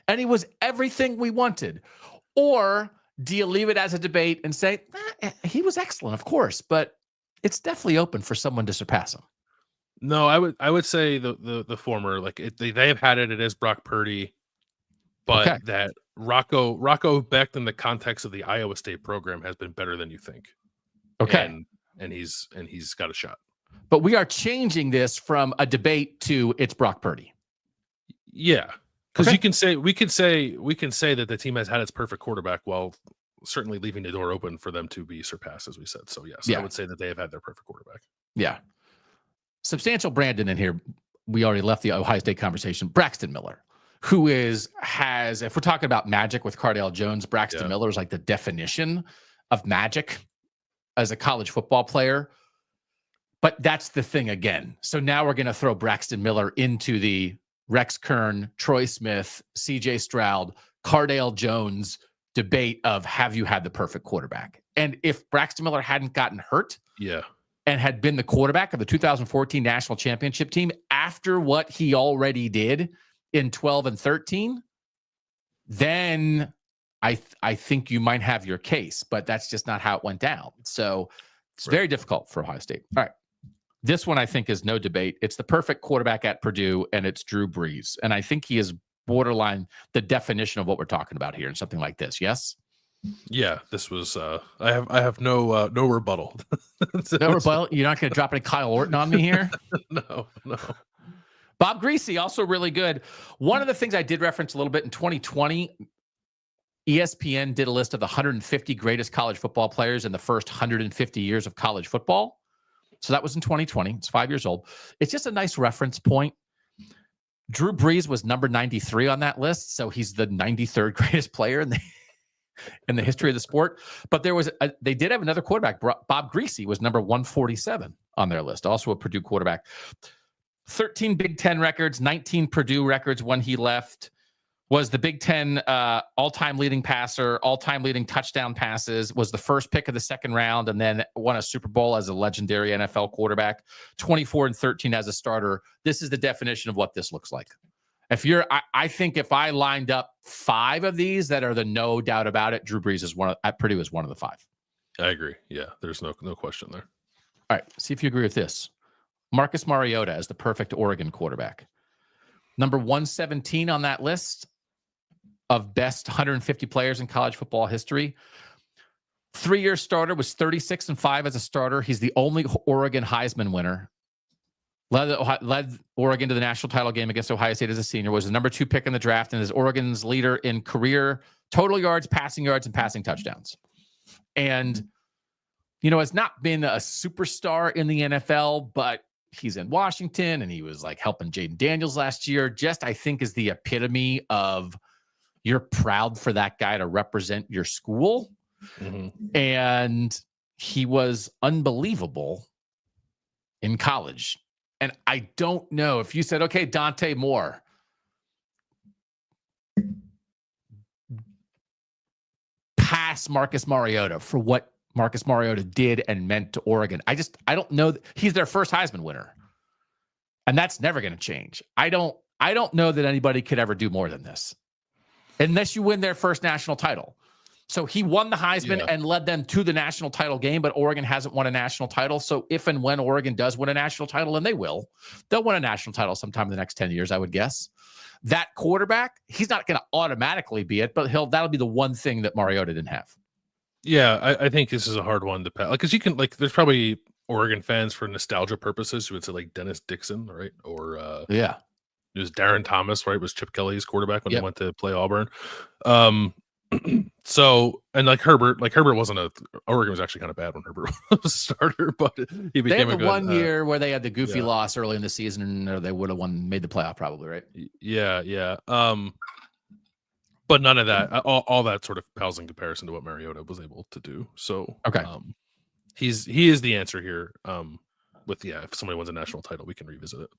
and he was everything we wanted? Or do you leave it as a debate and say, he was excellent, of course, but it's definitely open for someone to surpass him? No, I would say the former. Like they have had it. It is Brock Purdy, but that Rocco Becht in the context of the Iowa State program has been better than you think. Okay, and he's got a shot. But we are changing this from a debate to it's Brock Purdy. Yeah, because we can say that the team has had its perfect quarterback while certainly leaving the door open for them to be surpassed, as we said. So yes, I would say that they have had their perfect quarterback. Yeah. Substantial Brandon in here. We already left the Ohio State conversation. Braxton Miller, who has, if we're talking about magic with Cardell Jones, Braxton Miller is like the definition of magic as a college football player. But that's the thing again. So now we're going to throw Braxton Miller into the Rex Kern, Troy Smith, CJ Stroud, Cardell Jones debate of have you had the perfect quarterback? And if Braxton Miller hadn't gotten hurt, and had been the quarterback of the 2014 national championship team after what he already did in 12 and 13, then I think you might have your case, but that's just not how it went down. So it's very difficult for Ohio State. All right. This one I think is no debate. It's the perfect quarterback at Purdue, and it's Drew Brees. And I think he is borderline the definition of what we're talking about here in something like this. Yes? Yeah, this was I have no rebuttal. No rebuttal. You're not going to drop any Kyle Orton on me here? No. Bob Greasy, also really good. One of the things I did reference a little bit in 2020, ESPN did a list of the 150 greatest college football players in the first 150 years of college football. So that was in 2020. It's 5 years old. It's just a nice reference point. Drew Brees was number 93 on that list, so he's the 93rd greatest player in the history of the sport. But they did have another quarterback. Bob Greasy was number 147 on their list, also a Purdue quarterback. 13 Big Ten records, 19 Purdue records when he left. Was the Big Ten all-time leading passer, all-time leading touchdown passes, was the first pick of the second round, and then won a Super Bowl as a legendary NFL quarterback, 24 and 13 as a starter. This is the definition of what this looks like. I think if I lined up 5 of these that are the no doubt about it, Drew Brees at Purdue is one of the 5. I agree. Yeah, there's no question there. All right, see if you agree with this. Marcus Mariota as the perfect Oregon quarterback. Number 117 on that list of best 150 players in college football history. 3-year starter, was 36-5 as a starter. He's the only Oregon Heisman winner. Led Oregon to the national title game against Ohio State as a senior, was the number 2 pick in the draft, and is Oregon's leader in career total yards, and passing touchdowns. And, has not been a superstar in the NFL, but he's in Washington, and he was like helping Jaden Daniels last year. Just, I think, is the epitome of you're proud for that guy to represent your school. Mm-hmm. And he was unbelievable in college. And I don't know if you said, okay, Dante Moore, pass Marcus Mariota for what Marcus Mariota did and meant to Oregon. I don't know. He's their first Heisman winner. And that's never going to change. I don't know that anybody could ever do more than this unless you win their first national title. So he won the Heisman and led them to the national title game, but Oregon hasn't won a national title. So if and when Oregon does win a national title, and they'll win a national title sometime in the next 10 years, I would guess. That quarterback, he's not going to automatically be it, but that'll be the one thing that Mariota didn't have. Yeah, I think this is a hard one to pass. Because you can, there's probably Oregon fans for nostalgia purposes who would say like Dennis Dixon, right? Or it was Darren Thomas, right? Was Chip Kelly's quarterback when he went to play Auburn. So, and Herbert wasn't Oregon was actually kind of bad when Herbert was a starter, but he became a good one year where they had the goofy loss early in the season, or they would have made the playoff probably, right? Yeah. But none of that, all that sort of pales in comparison to what Mariota was able to do. So, okay, he is the answer here. If somebody wins a national title, we can revisit it.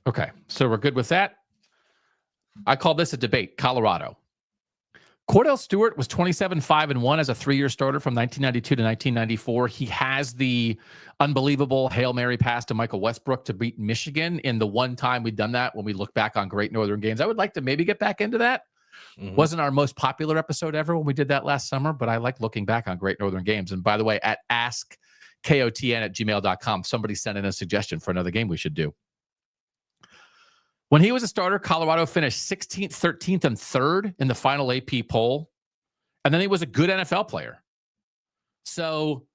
Okay, so we're good with that. I call this a debate. Colorado. Cordell Stewart was 27-5-1 as a 3-year starter from 1992 to 1994. He has the unbelievable Hail Mary pass to Michael Westbrook to beat Michigan in the one time we've done that when we look back on Great Northern games. I would like to maybe get back into that. Wasn't our most popular episode ever when we did that last summer, but I like looking back on Great Northern games. And by the way, at askkotn@gmail.com, somebody sent in a suggestion for another game we should do. When he was a starter, Colorado finished 16th, 13th, and 3rd in the final AP poll. And then he was a good NFL player. So,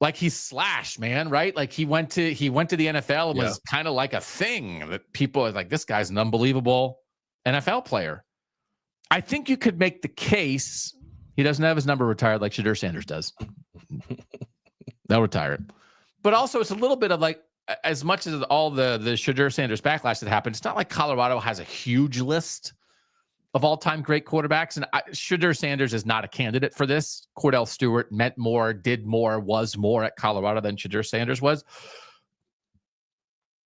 like, he's Slash, man, right? Like, he went to the NFL and was kind of like a thing that people are like, this guy's an unbelievable NFL player. I think you could make the case he doesn't have his number retired like Shedeur Sanders does. They'll retire it. But also, it's a little bit of like, as much as all the Shedeur Sanders backlash that happened, it's not like Colorado has a huge list of all-time great quarterbacks. And Shedeur Sanders is not a candidate for this. Cardell Stewart meant more, did more, was more at Colorado than Shedeur Sanders was.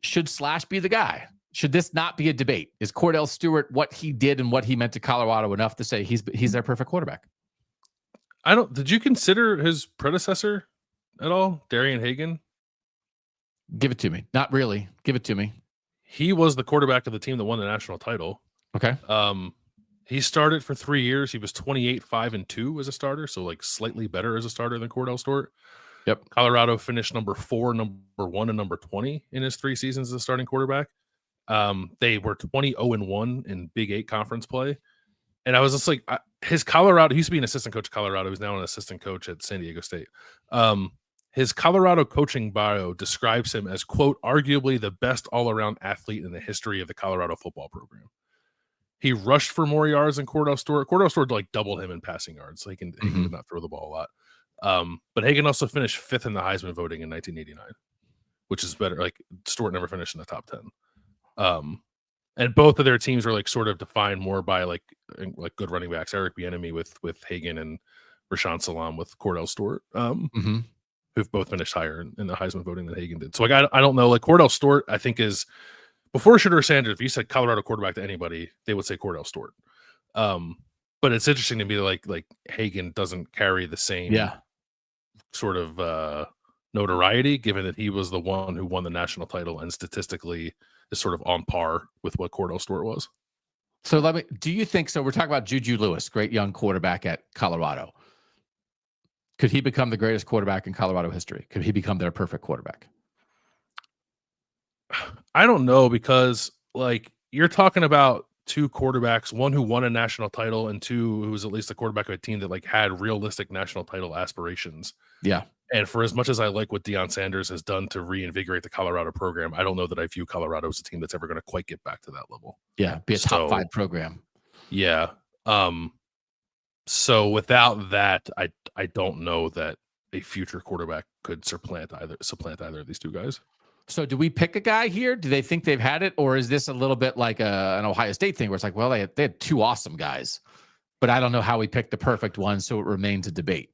Should Slash be the guy? Should this not be a debate? Is Cardell Stewart, what he did and what he meant to Colorado, enough to say he's their perfect quarterback? Did you consider his predecessor at all, Darian Hagan? Give it to me. Not really. Give it to me. He was the quarterback of the team that won the national title. Okay. He started for 3 years. He was 28-5-2 as a starter, so like slightly better as a starter than Cardell Stewart. Yep. Colorado finished number 4, number 1, and number 20 in his 3 seasons as a starting quarterback. They were 20-0-1 in Big 8 conference play. And I was just like, his Colorado, he used to be an assistant coach at Colorado. He's now an assistant coach at San Diego State. His Colorado coaching bio describes him as, quote, arguably the best all-around athlete in the history of the Colorado football program. He rushed for more yards than Cardell Stewart. Cardell Stewart like doubled him in passing yards. So he did not throw the ball a lot. But Hagan also finished 5th in the Heisman voting in 1989, which is better. Like, Stewart never finished in the top 10. And both of their teams were like sort of defined more by like good running backs. Eric Bieniemy with Hagan and Rashawn Salam with Cardell Stewart, who've both finished higher in the Heisman voting than Hagan did. So like I don't know. Like, Cardell Stewart, I think is, before Shedeur Sanders, if you said Colorado quarterback to anybody, they would say Cardell Stewart. But it's interesting to me like Hagan doesn't carry the same sort of notoriety, given that he was the one who won the national title and statistically is sort of on par with what Cardell Stewart was. So do you think so? We're talking about Juju Lewis, great young quarterback at Colorado. Could he become the greatest quarterback in Colorado history? Could he become their perfect quarterback? I don't know, because like you're talking about 2 quarterbacks, one who won a national title and 2 who was at least the quarterback of a team that like had realistic national title aspirations. Yeah. And for as much as I like what Deion Sanders has done to reinvigorate the Colorado program, I don't know that I view Colorado as a team that's ever going to quite get back to that level. Yeah. Be a top 5 program. Yeah. So without that, I don't know that a future quarterback could supplant either of these 2 guys. So do we pick a guy here? Do they think they've had it? Or is this a little bit like an Ohio State thing where it's like, well, they had 2 awesome guys, but I don't know how we picked the perfect one, so it remains a debate.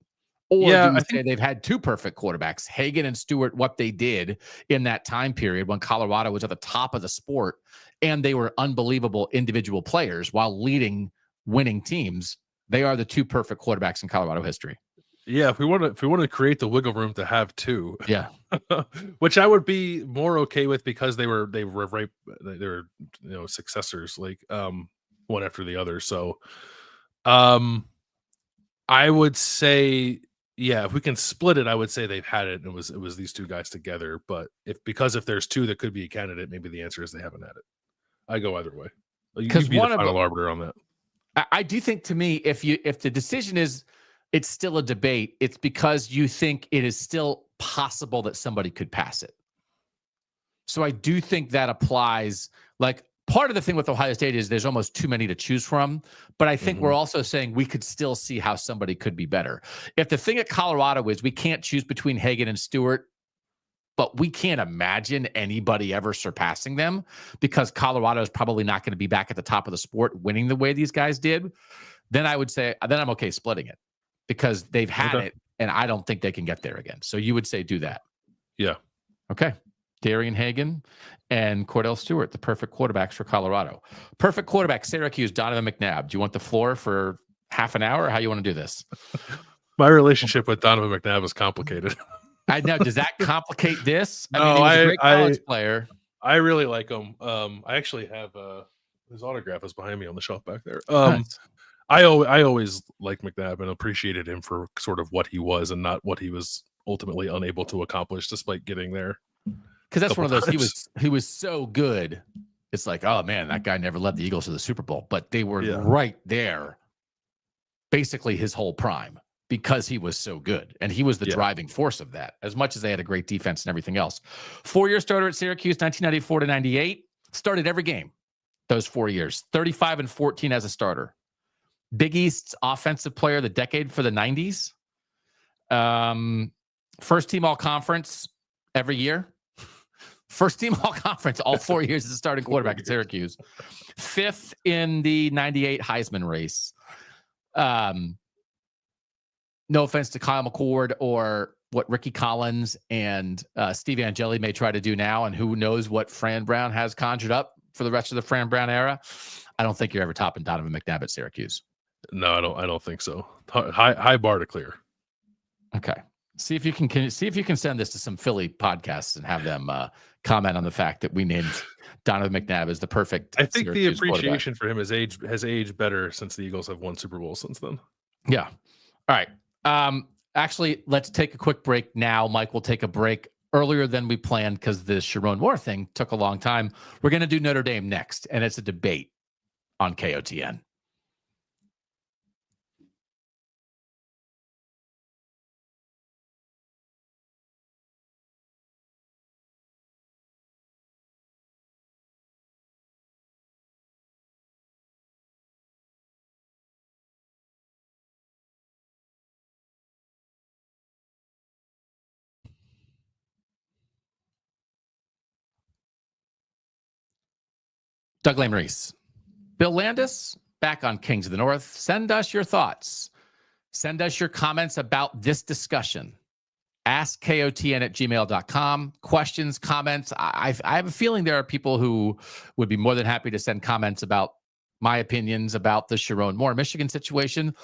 Or do we say they've had 2 perfect quarterbacks, Hagan and Stewart, what they did in that time period when Colorado was at the top of the sport and they were unbelievable individual players while leading winning teams. They are the 2 perfect quarterbacks in Colorado history. Yeah, if we want to create the wiggle room to have 2, which I would be more okay with, because they were successors, like one after the other. So I would say, yeah, if we can split it, I would say they've had it. And it was these 2 guys together. But if there's 2 that could be a candidate, maybe the answer is they haven't had it. I go either way. You be the final arbiter on that. I do think, to me, if the decision is it's still a debate, it's because you think it is still possible that somebody could pass it. So I do think that applies. Like, part of the thing with Ohio State is there's almost too many to choose from, but I think we're also saying we could still see how somebody could be better. If the thing at Colorado is we can't choose between Hagan and Stewart, but we can't imagine anybody ever surpassing them, because Colorado is probably not going to be back at the top of the sport winning the way these guys did, then I would say, then I'm okay splitting it, because they've had it and I don't think they can get there again. So you would say do that. Yeah. Okay. Darian Hagan and Cardell Stewart, the perfect quarterbacks for Colorado. Perfect quarterback, Syracuse, Donovan McNabb. Do you want the floor for half an hour, or how you want to do this? My relationship with Donovan McNabb is complicated. I know. Does that complicate this? No, I mean, he was a great college player. I really like him. I actually have His autograph is behind me on the shelf back there. Nice. I always liked McNabb and appreciated him for sort of what he was and not what he was ultimately unable to accomplish despite getting there. Because that's one of those, he was so good. It's like, oh man, that guy never led the Eagles to the Super Bowl, but they were right there, basically his whole prime, because he was so good. And he was the driving force of that, as much as they had a great defense and everything else. 4-year starter at Syracuse, 1994 to 98, started every game those 4 years, 35-14 as a starter. Big East's offensive player of the decade for the 90s. First team all conference every year. First team all conference all 4 years as a starting quarterback at Syracuse. 5th in the 98 Heisman race. No offense to Kyle McCord or what Ricky Collins and Steve Angeli may try to do now, and who knows what Fran Brown has conjured up for the rest of the Fran Brown era. I don't think you're ever topping Donovan McNabb at Syracuse. No, I don't think so. High bar to clear. Okay. See if you can send this to some Philly podcasts and have them comment on the fact that we named Donovan McNabb as the perfect. I think Syracuse the appreciation for him has aged better since the Eagles have won Super Bowls since then. Yeah. All right. Actually, let's take a quick break now. Mike will take a break earlier than we planned because the Sherrone Moore thing took a long time. We're going to do Notre Dame next, and it's a debate on KOTN. Doug Lesmerises, Bill Landis, back on Kings of the North. Send us your thoughts. Send us your comments about this discussion. AskKOTN@gmail.com. Questions, comments. I have a feeling there are people who would be more than happy to send comments about my opinions about the Sherrone Moore Michigan situation.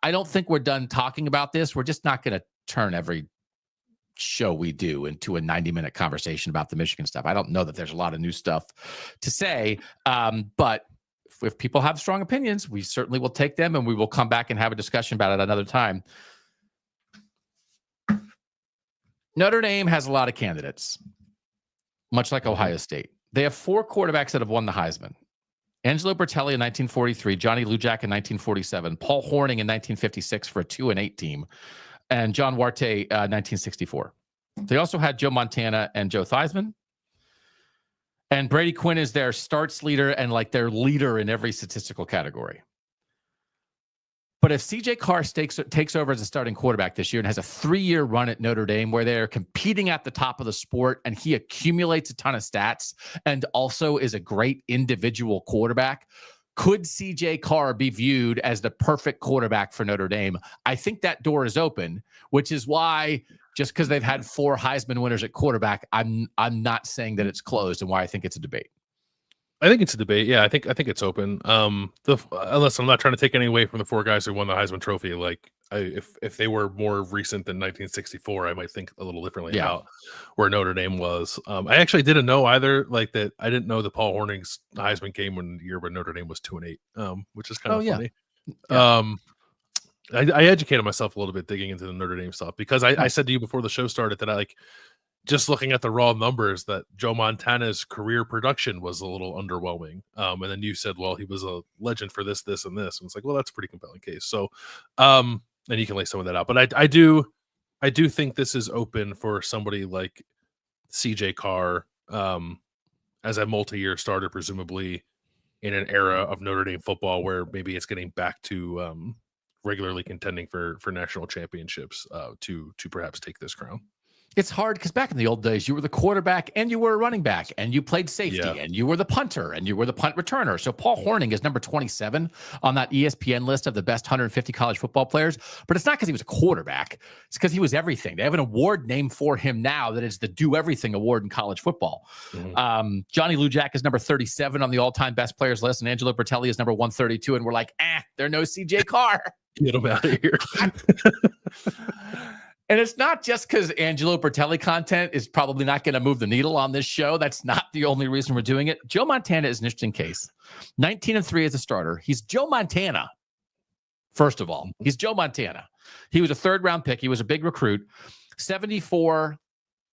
I don't think we're done talking about this. We're just not going to turn every show we do into a 90-minute conversation about the Michigan stuff. I don't know that there's a lot of new stuff to say, but if people have strong opinions, we certainly will take them, and we will come back and have a discussion about it another time. Notre Dame has a lot of candidates, much like Ohio State. They have 4 quarterbacks that have won the Heisman. Angelo Bertelli in 1943, Johnny Lujack in 1947, Paul Hornung in 1956 for a 2-8 team, and John Warte, 1964. They also had Joe Montana and Joe Theismann. And Brady Quinn is their starts leader and like their leader in every statistical category. But if CJ Carr takes over as a starting quarterback this year and has a 3-year run at Notre Dame where they're competing at the top of the sport and he accumulates a ton of stats and also is a great individual quarterback, could CJ Carr be viewed as the perfect quarterback for Notre Dame? I think that door is open, which is why just because they've had 4 Heisman winners at quarterback, I'm not saying that it's closed, and why I think it's a debate. I think it's a debate. Yeah, I think it's open. Unless I'm not trying to take any away from the 4 guys who won the Heisman Trophy. Like, if they were more recent than 1964, I might think a little differently about where Notre Dame was. I actually didn't know either. Like that, I didn't know that Paul Hornung's Heisman came when the year when Notre Dame was 2-8, which is kind of funny. Yeah. I educated myself a little bit digging into the Notre Dame stuff because I said to you before the show started that I like. Just looking at the raw numbers, that Joe Montana's career production was a little underwhelming. And then you said, well, he was a legend for this, this, and this. And it's like, well, that's a pretty compelling case. So, and you can lay some of that out. But I do think this is open for somebody like CJ Carr as a multi-year starter, presumably in an era of Notre Dame football where maybe it's getting back to regularly contending for national championships to perhaps take this crown. It's hard because back in the old days, you were the quarterback and you were a running back and you played safety and you were the punter and you were the punt returner. So Paul Hornung is number 27 on that ESPN list of the best 150 college football players. But it's not because he was a quarterback. It's because he was everything. They have an award named for him now that is the Do Everything Award in college football. Mm-hmm. Johnny Lujack is number 37 on the all-time best players list, and Angelo Bertelli is number 132. And we're like, they're no CJ Carr. Get him out of here. And it's not just because Angelo Bertelli content is probably not going to move the needle on this show. That's not the only reason we're doing it. Joe Montana is an interesting case. 19-3 as a starter. He's Joe Montana. First of all, he's Joe Montana. He was a third-round pick. He was a big recruit. 74,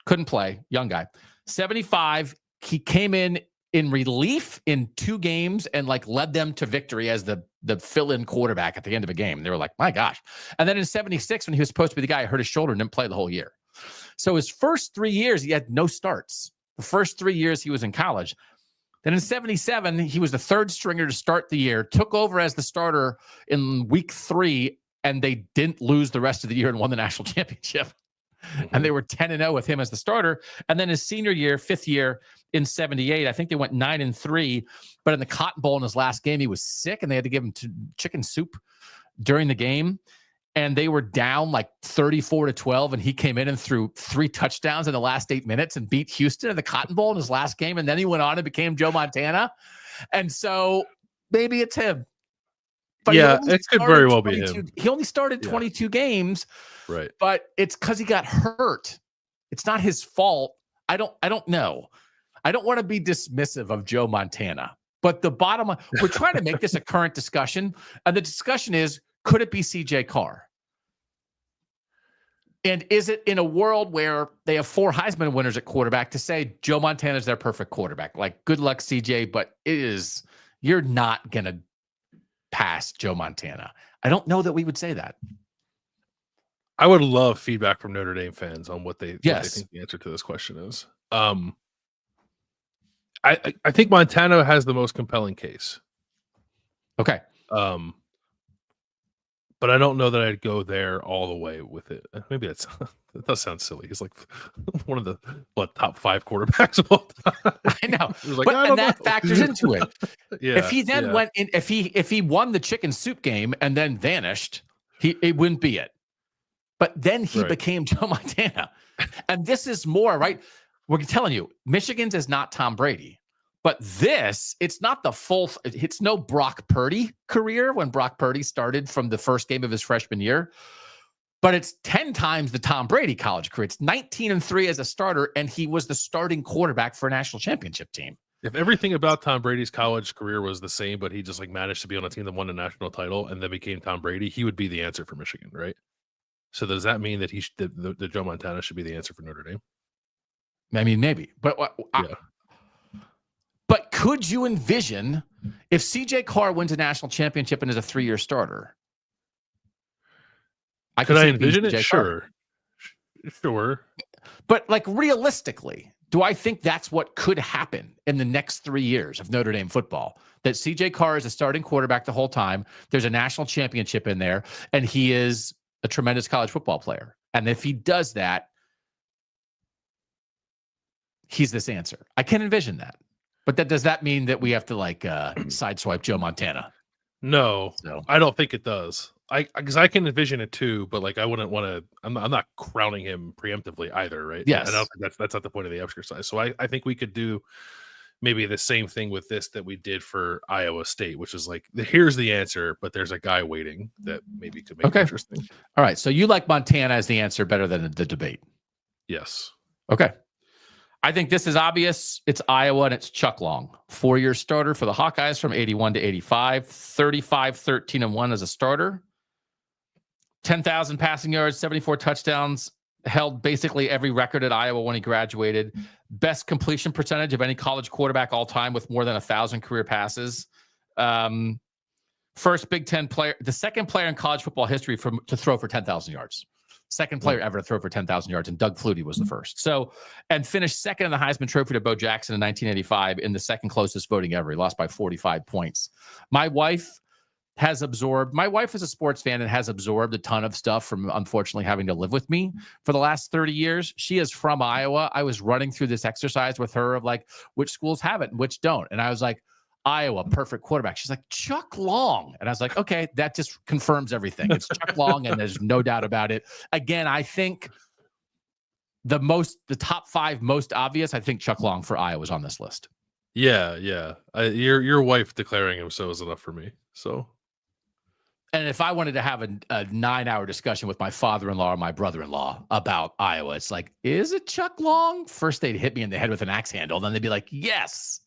couldn't play, young guy. 75, he came in relief in 2 games and like led them to victory as the fill-in quarterback at the end of a game. They were like, my gosh. And then in 76, when he was supposed to be the guy, hurt his shoulder and didn't play the whole year. So his first 3 years, he had no starts. The first 3 years he was in college. Then in 77, he was the third stringer to start the year, took over as the starter in week 3, and they didn't lose the rest of the year and won the national championship. And they were 10-0 with him as the starter. And then his senior year, 5th year in 78, I think they went 9-3. But in the Cotton Bowl in his last game, he was sick and they had to give him chicken soup during the game. And they were down like 34-12. And he came in and threw 3 touchdowns in the last 8 minutes and beat Houston in the Cotton Bowl in his last game. And then he went on and became Joe Montana. And so maybe it's him. But yeah, it could very well be him. He only started 22 games. Right. But it's because he got hurt. It's not his fault. I don't know. I don't want to be dismissive of Joe Montana. But the bottom line, we're trying to make this a current discussion. And the discussion is, could it be CJ Carr? And is it in a world where they have 4 Heisman winners at quarterback to say Joe Montana is their perfect quarterback? Like, good luck, CJ, but you're not going to pass Joe Montana. I don't know that we would say that. I would love feedback from Notre Dame fans on what they think the answer to this question is. I think Montana has the most compelling case. Okay. But I don't know that I'd go there all the way with it. Maybe that does sound silly. He's like one of the top 5 quarterbacks of all time. I know, like, but that factors into it. Yeah, if he then went in, if he won the chicken soup game and then vanished, it wouldn't be it. But then he became Joe Montana, and this is more right. We're telling you, Michigan's is not Tom Brady. But it's not the full, it's no Brock Purdy career when Brock Purdy started from the first game of his freshman year. But it's 10 times the Tom Brady college career. It's 19-3 as a starter, and he was the starting quarterback for a national championship team. If everything about Tom Brady's college career was the same, but he just like managed to be on a team that won a national title and then became Tom Brady, he would be the answer for Michigan, right? So does that mean that that Joe Montana should be the answer for Notre Dame? I mean, maybe. But But could you envision if CJ Carr wins a national championship and is a 3-year starter? Could I envision it? Sure. But like realistically, do I think that's what could happen in the next 3 years of Notre Dame football? That CJ Carr is a starting quarterback the whole time. There's a national championship in there, and he is a tremendous college football player. And if he does that, he's this answer. I can envision that. But does that mean that we have to like sideswipe Joe Montana? No, I don't think it does. Because I can envision it too, but like I wouldn't want to. I'm not crowning him preemptively either, right? Yes, and I don't think that's not the point of the exercise. So I think we could do maybe the same thing with this that we did for Iowa State, which is like here's the answer, but there's a guy waiting that maybe could make it interesting. All right, so you like Montana as the answer better than the debate? Yes. Okay. I think this is obvious. It's Iowa and it's Chuck Long. 4-year starter for the Hawkeyes from 81 to 85. 35-13-1 as a starter. 10,000 passing yards, 74 touchdowns. Held basically every record at Iowa when he graduated. Best completion percentage of any college quarterback all time with more than 1,000 career passes. First Big Ten player, the second player in college football history to throw for 10,000 yards. Second player ever to throw for 10,000 yards, and Doug Flutie was the first. So, and finished second in the Heisman Trophy to Bo Jackson in 1985 in the second closest voting ever. He lost by 45 points. My wife is a sports fan and has absorbed a ton of stuff from unfortunately having to live with me for the last 30 years. She is from Iowa. I was running through this exercise with her of like, which schools have it and which don't. And I was like, Iowa, perfect quarterback. She's like, Chuck Long. And I was like, okay, that just confirms everything. It's Chuck Long, and there's no doubt about it. Again, I think the top 5 most obvious, I think Chuck Long for Iowa is on this list. Yeah. Your wife declaring him so is enough for me. So, And if I wanted to have a 9-hour discussion with my father-in-law or my brother-in-law about Iowa, it's like, is it Chuck Long? First, they'd hit me in the head with an axe handle. Then they'd be like, yes,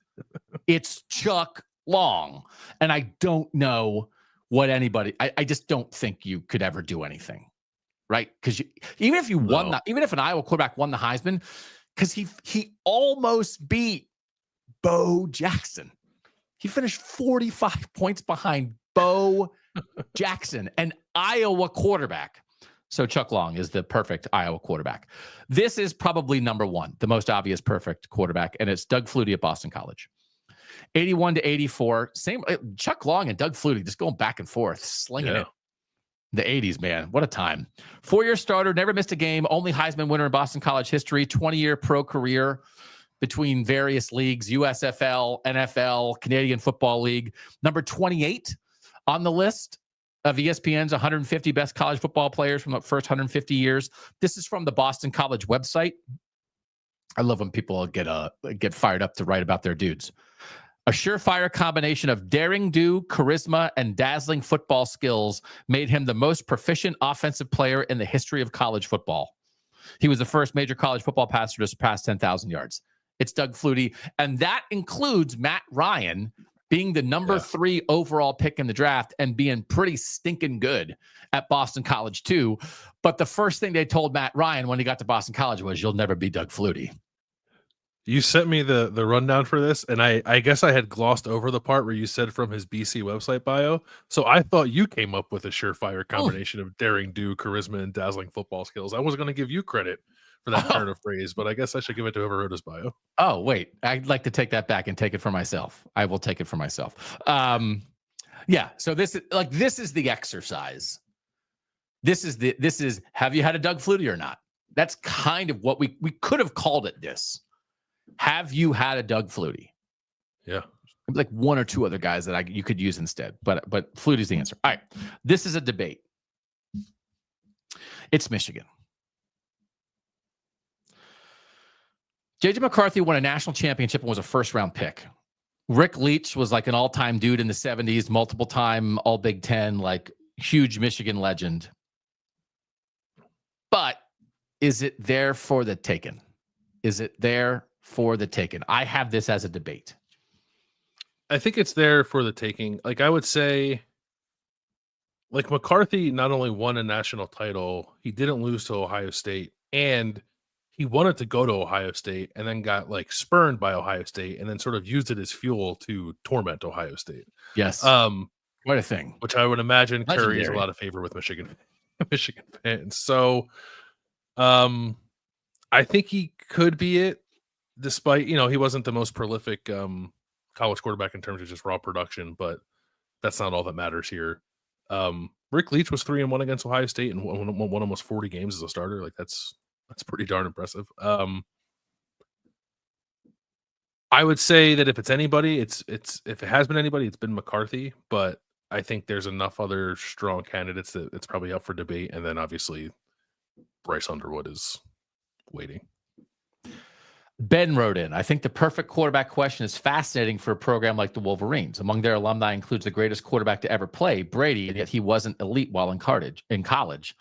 it's Chuck Long. And I don't know what anybody, I just don't think you could ever do anything, right? Because even if you won, even if an Iowa quarterback won the Heisman, because he almost beat Bo Jackson. He finished 45 points behind Bo Jackson, an Iowa quarterback. So Chuck Long is the perfect Iowa quarterback. This is probably number one, the most obvious perfect quarterback, and it's Doug Flutie at Boston College. 81 to 84, same Chuck Long and Doug Flutie just going back and forth, slinging it. The 80s, man, what a time. 4-year starter, never missed a game, only Heisman winner in Boston College history, 20-year pro career between various leagues, USFL, NFL, Canadian Football League. Number 28 on the list of ESPN's 150 best college football players from the first 150 years. This is from the Boston College website. I love when people get fired up to write about their dudes. A surefire combination of daring do, charisma, and dazzling football skills made him the most proficient offensive player in the history of college football. He was the first major college football passer to surpass 10,000 yards. It's Doug Flutie, and that includes Matt Ryan being the number 3 overall pick in the draft and being pretty stinking good at Boston College too. But the first thing they told Matt Ryan when he got to Boston College was, you'll never be Doug Flutie. You sent me the rundown for this, and I guess I had glossed over the part where you said from his BC website bio. So I thought you came up with a surefire combination of daring do, charisma, and dazzling football skills. I wasn't going to give you credit for that turn of phrase, but I guess I should give it to whoever wrote his bio. Oh, wait. I'd like to take that back and take it for myself. I will take it for myself. Yeah. So this is the exercise. This is have you had a Doug Flutie or not? That's kind of what we could have called it this. Have you had a Doug Flutie? Yeah. Like one or two other guys that you could use instead, but Flutie's the answer. All right. This is a debate. It's Michigan. J.J. McCarthy won a national championship and was a first-round pick. Rick Leach was like an all-time dude in the 70s, multiple-time All-Big Ten, like huge Michigan legend. But is it there for the taking? Is it there for the taking? I have this as a debate. I think it's there for the taking. Like I would say, like McCarthy not only won a national title, he didn't lose to Ohio State, and he wanted to go to Ohio State and then got like spurned by Ohio State and then sort of used it as fuel to torment Ohio State. Yes. What a thing. Which I would imagine Legendary. carries a lot of favor with Michigan fans. So I think he could be it, despite, he wasn't the most prolific college quarterback in terms of just raw production, but that's not all that matters here. Rick Leach was 3-1 against Ohio State and won almost 40 games as a starter. Like that's pretty darn impressive. I would say that if it's anybody, if it has been anybody, it's been McCarthy, but I think there's enough other strong candidates that it's probably up for debate. And then obviously Bryce Underwood is waiting. Ben wrote in, I think the perfect quarterback question is fascinating for a program like the Wolverines. Among their alumni includes the greatest quarterback to ever play, Brady, and yet he wasn't elite while in college.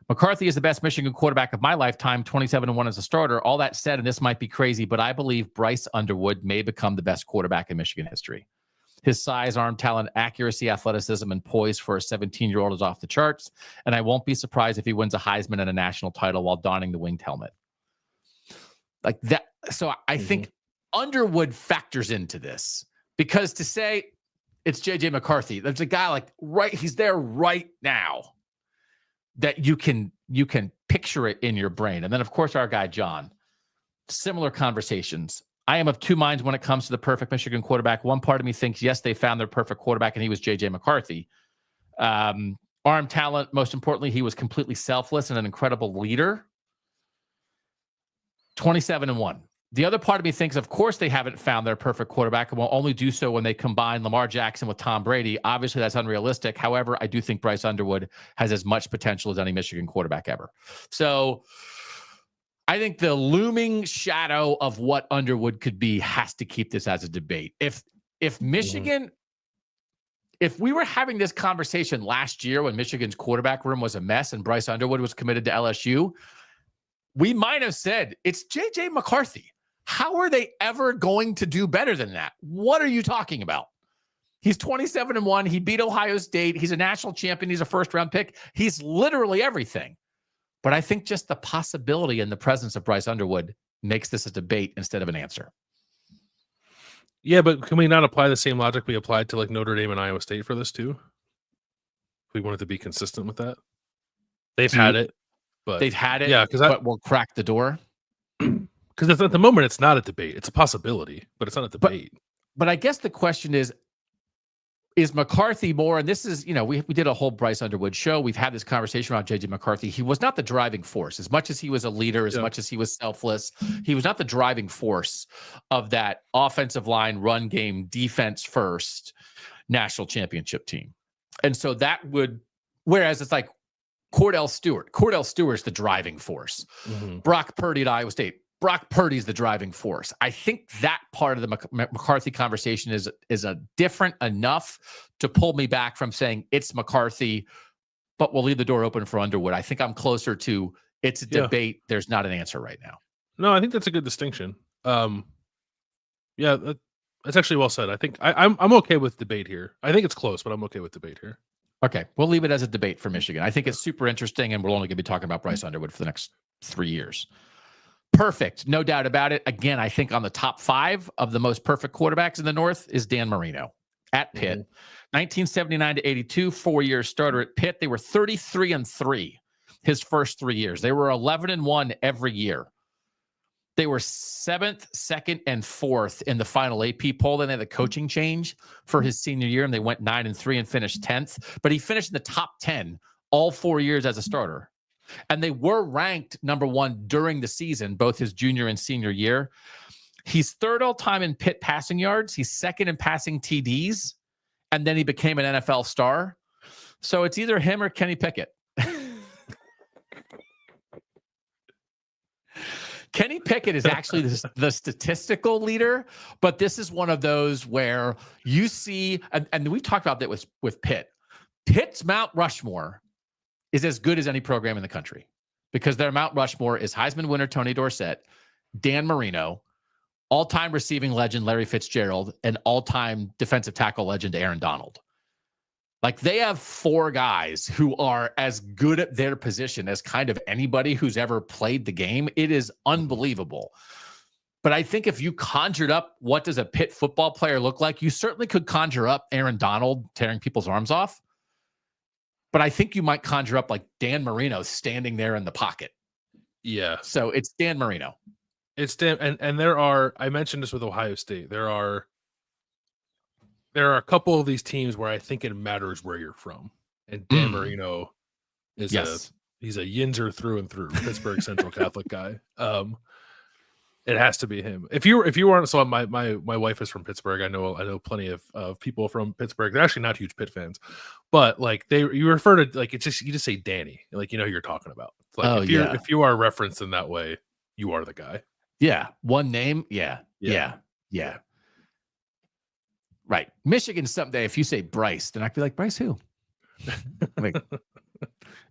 McCarthy is the best Michigan quarterback of my lifetime, 27-1 as a starter. All that said, and this might be crazy, but I believe Bryce Underwood may become the best quarterback in Michigan history. His size, arm talent, accuracy, athleticism, and poise for a 17-year-old is off the charts, and I won't be surprised if he wins a Heisman and a national title while donning the winged helmet. Like that. So I think Underwood factors into this, because to say it's J.J. McCarthy, there's a guy he's there right now that you can picture it in your brain. And then, of course, our guy, John, similar conversations. I am of two minds when it comes to the perfect Michigan quarterback. One part of me thinks, yes, they found their perfect quarterback, and he was J.J. McCarthy. Arm talent, most importantly, he was completely selfless and an incredible leader. 27-1. The other part of me thinks, of course, they haven't found their perfect quarterback and will only do so when they combine Lamar Jackson with Tom Brady. Obviously, that's unrealistic. However, I do think Bryce Underwood has as much potential as any Michigan quarterback ever. So I think the looming shadow of what Underwood could be has to keep this as a debate. If Michigan If we were having this conversation last year when Michigan's quarterback room was a mess and Bryce Underwood was committed to LSU, we might have said, it's J.J. McCarthy. How are they ever going to do better than that? What are you talking about? He's 27-1. He beat Ohio State. He's a national champion. He's a first-round pick. He's literally everything. But I think just the possibility and the presence of Bryce Underwood makes this a debate instead of an answer. Yeah, but can we not apply the same logic we applied to like Notre Dame and Iowa State for this too? We wanted to be consistent with that. They've had it, but yeah, but we'll crack the door. Because at the moment it's not a debate; it's a possibility, but it's not a debate. But I guess the question is McCarthy more? And this is, we did a whole Bryce Underwood show. We've had this conversation around J.J. McCarthy. He was not the driving force. As much as he was a leader, as much as he was selfless, he was not the driving force of that offensive line, run game, defense first national championship team. And so that would, whereas it's like Cardell Stewart. Cardell Stewart's the driving force. Mm-hmm. Brock Purdy at Iowa State. Brock Purdy's the driving force. I think that part of the McCarthy conversation is a different enough to pull me back from saying it's McCarthy, but we'll leave the door open for Underwood. I think I'm closer to it's a debate. There's not an answer right now. No, I think that's a good distinction. That's actually well said. I think I'm okay with debate here. I think it's close, but I'm okay with debate here. Okay, we'll leave it as a debate for Michigan. I think it's super interesting, and we're only going to be talking about Bryce Underwood for the next 3 years. Perfect. No doubt about it. Again, I think on the top 5 of the most perfect quarterbacks in the North is Dan Marino at Pitt. 1979 to 82, 4-year starter at Pitt. They were 33-3 his first 3 years. They were 11-1 every year. They were 7th, 2nd, and 4th in the final AP poll. Then they had a coaching change for his senior year, and they went 9-3 and finished 10th. But he finished in the top 10 all 4 years as a starter. And they were ranked number 1 during the season, both his junior and senior year. He's 3rd all-time in Pitt passing yards. He's 2nd in passing TDs. And then he became an NFL star. So it's either him or Kenny Pickett. Kenny Pickett is actually the statistical leader, but this is one of those where you see, and we've talked about that with Pitt. Pitt's Mount Rushmore is as good as any program in the country because their Mount Rushmore is Heisman winner Tony Dorsett, Dan Marino, all-time receiving legend Larry Fitzgerald, and all-time defensive tackle legend Aaron Donald. Like they have 4 guys who are as good at their position as kind of anybody who's ever played the game. It is unbelievable. But I think if you conjured up what does a Pitt football player look like, you certainly could conjure up Aaron Donald tearing people's arms off. But I think you might conjure up like Dan Marino standing there in the pocket. Yeah. So it's Dan Marino. It's Dan, and there are, I mentioned this with Ohio State. There are a couple of these teams where I think it matters where you're from. And Dan Marino is he's a Yinzer through and through, Pittsburgh Central Catholic guy. It has to be him. If you aren't, so my wife is from Pittsburgh. I know plenty of people from Pittsburgh. They're actually not huge Pitt fans, but like you refer to like it's just you just say Danny, like you know who you're talking about. It's like if you are referenced in that way, you are the guy. Yeah, one name. Yeah. Right. Michigan someday. If you say Bryce, then I'd be like Bryce who? Like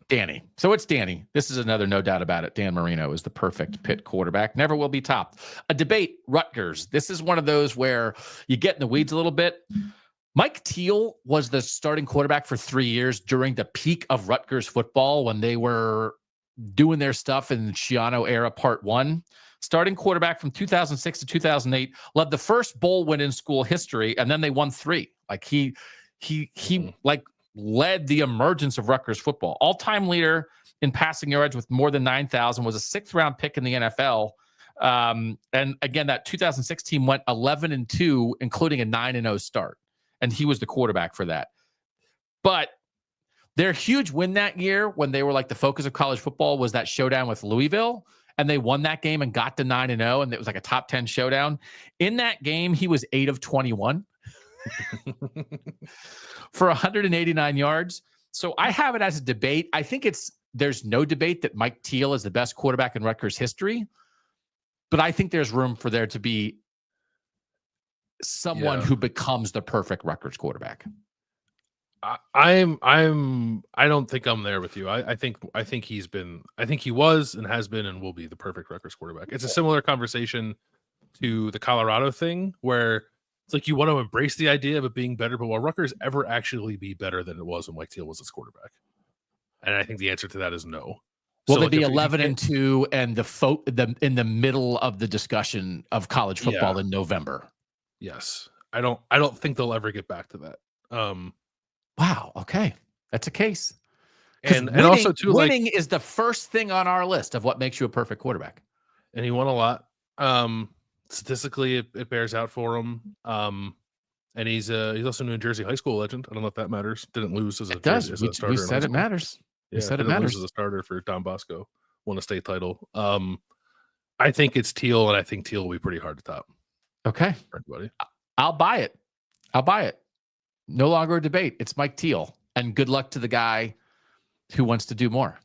Danny. So it's Danny. This is another no doubt about it. Dan Marino is the perfect Pitt quarterback. Never will be topped. A debate, Rutgers. This is one of those where you get in the weeds a little bit. Mike Teal was the starting quarterback for 3 years during the peak of Rutgers football when they were doing their stuff in the Schiano era part 1. Starting quarterback from 2006 to 2008, led the first bowl win in school history, and then they won 3. Like he like led the emergence of Rutgers football. All-time leader in passing yards with more than 9,000, was a 6th-round pick in the NFL. And again, that 2006 team went 11-2, including a 9-0 start. And he was the quarterback for that. But their huge win that year when they were like the focus of college football was that showdown with Louisville. And they won that game and got to 9-0. And it was like a top 10 showdown. In that game, he was 8 of 21. For 189 yards. So I have it as a debate. I think there's no debate that Mike Teal is the best quarterback in Rutgers history, but I think there's room for there to be someone who becomes the perfect Rutgers quarterback. I don't think I'm there with you. I think he was and has been and will be the perfect Rutgers quarterback. It's a similar conversation to the Colorado thing where it's like you want to embrace the idea of it being better, but will Rutgers ever actually be better than it was when Mike Teal was its quarterback? And I think the answer to that is no. Will they be 11-2 and in the middle of the discussion of college football in November? Yes. I don't think they'll ever get back to that. Wow. Okay. That's a case. And also too, winning is the first thing on our list of what makes you a perfect quarterback. And he won a lot. Statistically, it bears out for him. And he's also a New Jersey high school legend. I don't know if that matters. Didn't lose as a starter. We said it matters. Yeah, we said it matters as a starter for Don Bosco. Won a state title. I think it's Teal, and I think Teal will be pretty hard to top. Okay, for everybody. I'll buy it. No longer a debate. It's Mike Teal, and good luck to the guy who wants to do more.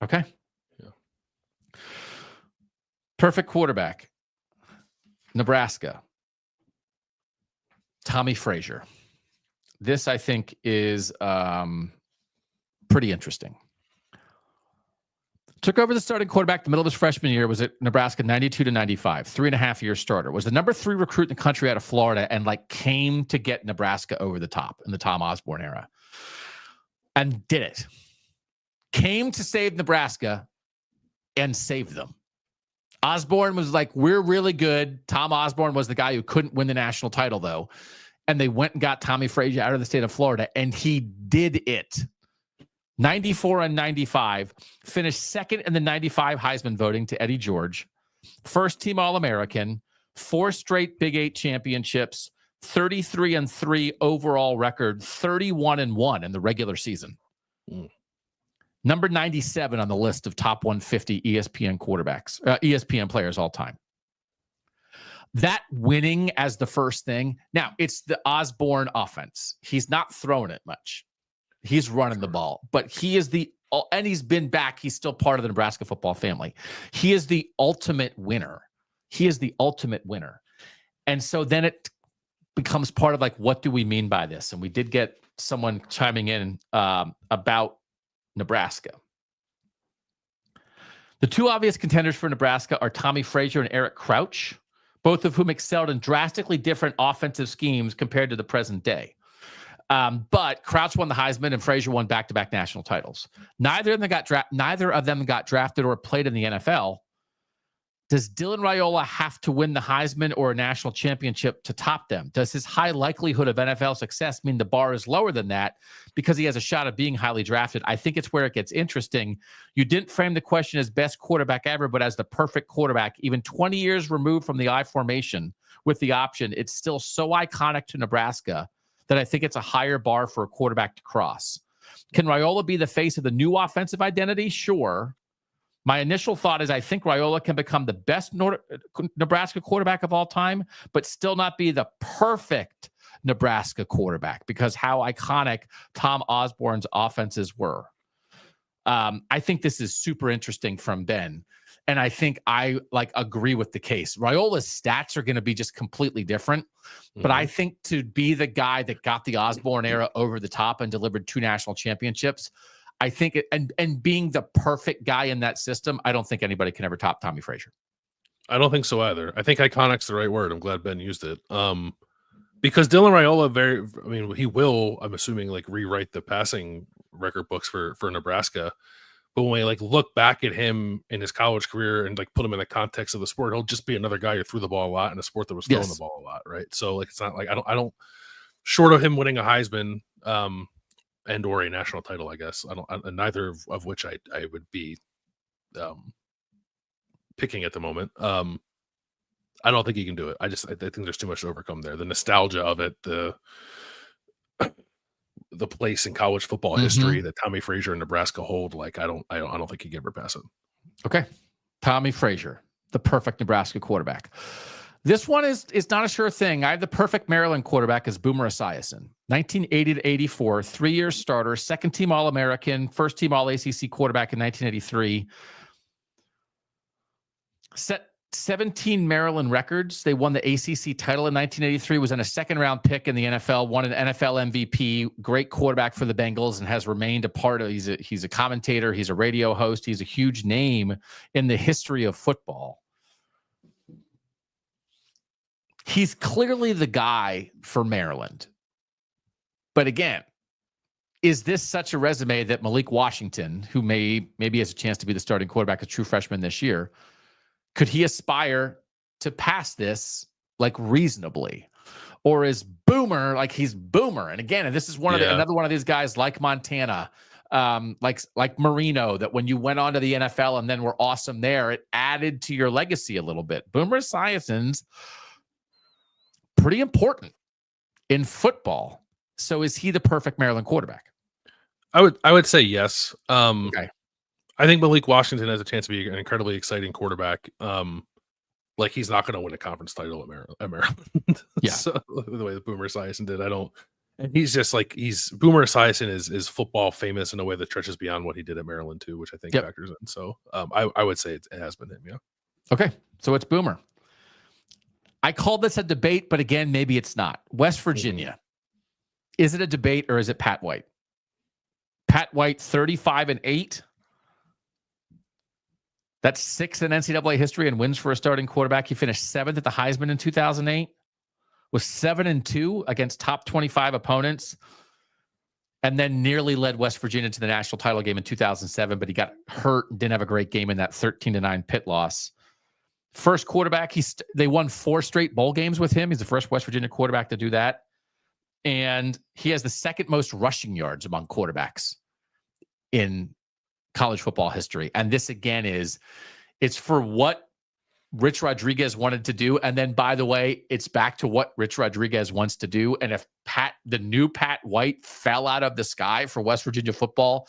Okay. Yeah. Perfect quarterback. Nebraska. Tommy Frazier. This, I think, is pretty interesting. Took over the starting quarterback the middle of his freshman year, was at Nebraska 92 to 95, 3.5-year starter. Was the number 3 recruit in the country out of Florida and came to get Nebraska over the top in the Tom Osborne era. And did it. Came to save Nebraska and saved them. Osborne was like, we're really good. Tom Osborne was the guy who couldn't win the national title, though. And they went and got Tommy Frazier out of the state of Florida, and he did it. 94 and 95, finished second in the 95 Heisman voting to Eddie George, first team All-American, 4 straight Big 8 championships, 33-3 overall record, 31-1 in the regular season. Number 97 on the list of top 150 ESPN quarterbacks, ESPN players all time. That winning as the first thing. Now, it's the Osborne offense. He's not throwing it much. He's running the ball, but he is and he's been back. He's still part of the Nebraska football family. He is the ultimate winner. And so then it becomes part of what do we mean by this? And we did get someone chiming in about Nebraska. The 2 obvious contenders for Nebraska are Tommy Frazier and Eric Crouch, both of whom excelled in drastically different offensive schemes compared to the present day. But Crouch won the Heisman and Frazier won back-to-back national titles. Neither of them got drafted or played in the NFL. Does Dylan Raiola have to win the Heisman or a national championship to top them? Does his high likelihood of NFL success mean the bar is lower than that because he has a shot of being highly drafted? I think it's where it gets interesting. You didn't frame the question as best quarterback ever, but as the perfect quarterback. Even 20 years removed from the I formation with the option, it's still so iconic to Nebraska that I think it's a higher bar for a quarterback to cross. Can Raiola be the face of the new offensive identity? Sure. My initial thought is I think Raiola can become the best Nebraska quarterback of all time, but still not be the perfect Nebraska quarterback because how iconic Tom Osborne's offenses were. I think this is super interesting from Ben. And I think I agree with the case. Raiola's stats are going to be just completely different. But I think to be the guy that got the Osborne era over the top and delivered 2 national championships, I think and being the perfect guy in that system, I don't think anybody can ever top Tommy Frazier. I don't think so either. I think iconic's the right word. I'm glad Ben used it. Because Dylan Raiola, he will, I'm assuming, rewrite the passing record books for Nebraska. But when we look back at him in his college career and put him in the context of the sport, he'll just be another guy who threw the ball a lot in a sport that was throwing the ball a lot, right? So it's not I don't short of him winning a Heisman and or a national title, I guess neither of which I would be picking at the moment. I don't think he can do it. I think there's too much to overcome there. The nostalgia of it, the place in college football history that Tommy Frazier and Nebraska hold, I don't think he can ever pass it. Okay. Tommy Frazier, the perfect Nebraska quarterback. This one is not a sure thing. I have the perfect Maryland quarterback as Boomer Esiason. 1980 to 84, 3-year starter, second team All-American, first team All-ACC quarterback in 1983. Set 17 Maryland records. They won the ACC title in 1983, was in a second-round pick in the NFL, won an NFL MVP, great quarterback for the Bengals, and has remained a part of, he's a commentator, he's a radio host, he's a huge name in the history of football. He's clearly the guy for Maryland. But again, is this such a resume that Malik Washington, who maybe has a chance to be the starting quarterback, a true freshman this year, could he aspire to pass this like reasonably? Or is Boomer like he's Boomer? And again, and this is another one of these guys like Montana, like Marino, that when you went on to the NFL and then were awesome there, it added to your legacy a little bit. Boomer Esiason's pretty important in football. So is he the perfect Maryland quarterback? I would say yes. Okay. I think Malik Washington has a chance to be an incredibly exciting quarterback. Like he's not going to win a conference title at Maryland. Yeah. So, the way that Boomer Esiason did, and he's just like, Boomer Esiason is football famous in a way that stretches beyond what he did at Maryland too, which I think factors in. So I would say it has been him. Yeah. Okay. So it's Boomer. I called this a debate, but again, maybe it's not. West Virginia. Is it a debate or is it Pat White? Pat White, 35-8. That's 6th in NCAA history and wins for a starting quarterback. He finished 7th at the Heisman in 2008. Was 7-2 against top 25 opponents. And then nearly led West Virginia to the national title game in 2007, but he got hurt and didn't have a great game in that 13-9 Pitt loss. First quarterback, they won 4 straight bowl games with him. He's the first West Virginia quarterback to do that. And he has the second most rushing yards among quarterbacks in college football history. And this again it's for what Rich Rodriguez wanted to do. And then, by the way, it's back to what Rich Rodriguez wants to do. And if the new Pat White fell out of the sky for West Virginia football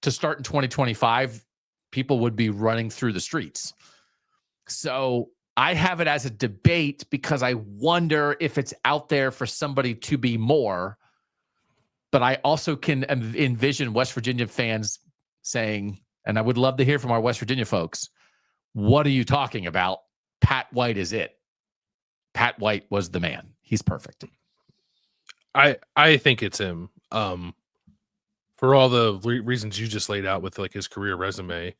to start in 2025, people would be running through the streets. So I have it as a debate because I wonder if it's out there for somebody to be more. But I also can envision West Virginia fans saying, and I would love to hear from our West Virginia folks, what are you talking about? Pat White is it. Pat White was the man. He's perfect. I think it's him. For all the reasons you just laid out with like his career resume,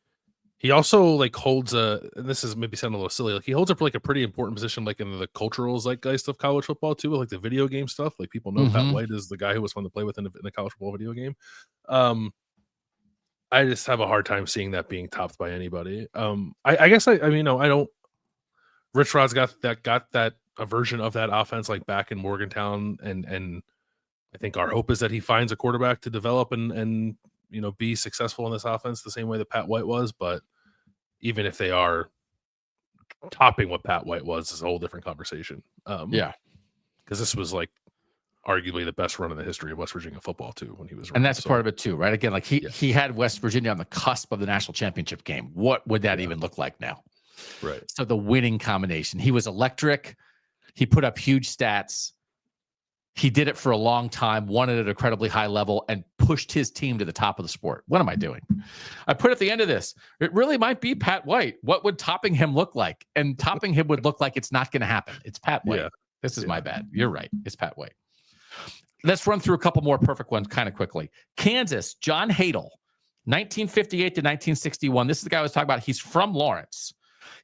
he also like holds and this is maybe sounding a little silly, like he holds up like a pretty important position, like in the cultural zeitgeist of college football too, like the video game stuff. Like people know Pat White is the guy who was fun to play with in the college football video game. I just have a hard time seeing that being topped by anybody. I guess I mean, no, I don't. Rich Rod's got that a version of that offense like back in Morgantown, and I think our hope is that he finds a quarterback to develop and be successful in this offense the same way that Pat White was. But even if they are topping what Pat White was, is a whole different conversation. Because this was like arguably the best run in the history of West Virginia football too when he was running. And that's part of it too, right? Again, like he had West Virginia on the cusp of the national championship game. What would that even look like now? Right. So the winning combination. He was electric. He put up huge stats. He did it for a long time, won it at an incredibly high level, and pushed his team to the top of the sport. What am I doing? I put at the end of this, it really might be Pat White. What would topping him look like? And topping him would look like it's not going to happen. It's Pat White. Yeah. This is my bad. You're right. It's Pat White. Let's run through a couple more perfect ones kind of quickly. Kansas, John Hadel, 1958 to 1961. This is the guy I was talking about. He's from Lawrence.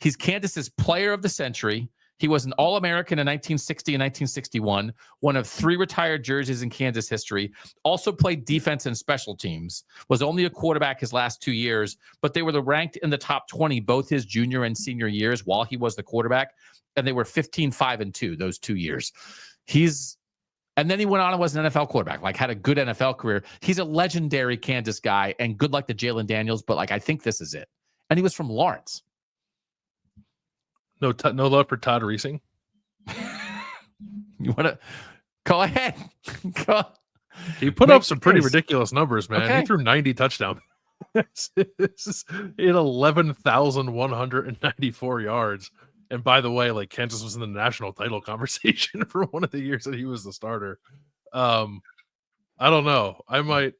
He's Kansas's player of the century. He was an All-American in 1960 and 1961, one of 3 retired jerseys in Kansas history, also played defense and special teams, was only a quarterback his last 2 years, but they were ranked in the top 20 both his junior and senior years while he was the quarterback, and they were 15-5-2 those 2 years. And then he went on and was an NFL quarterback, like had a good NFL career. He's a legendary Kansas guy and good like the Jalen Daniels, but like I think this is it. And he was from Lawrence. No love for Todd Reesing. You want to go ahead? He put up some pretty ridiculous numbers, man. Okay. He threw 90 touchdowns. He had 11,194 yards. And by the way, like Kansas was in the national title conversation for one of the years that he was the starter. I don't know. I might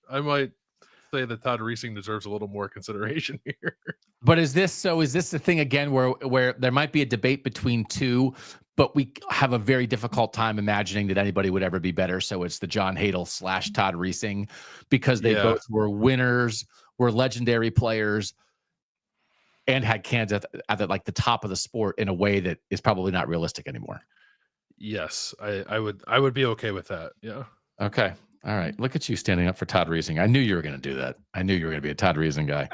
say that Todd Reesing deserves a little more consideration here. But is this the thing again where there might be a debate between two, but we have a very difficult time imagining that anybody would ever be better? So it's the John Hadel / Todd Reesing, because they both were winners, were legendary players, and had Kansas at the top of the sport in a way that is probably not realistic anymore. Yes, I would be okay with that. Yeah. Okay. All right. Look at you standing up for Todd Reesing. I knew you were going to do that. I knew you were going to be a Todd Reesing guy.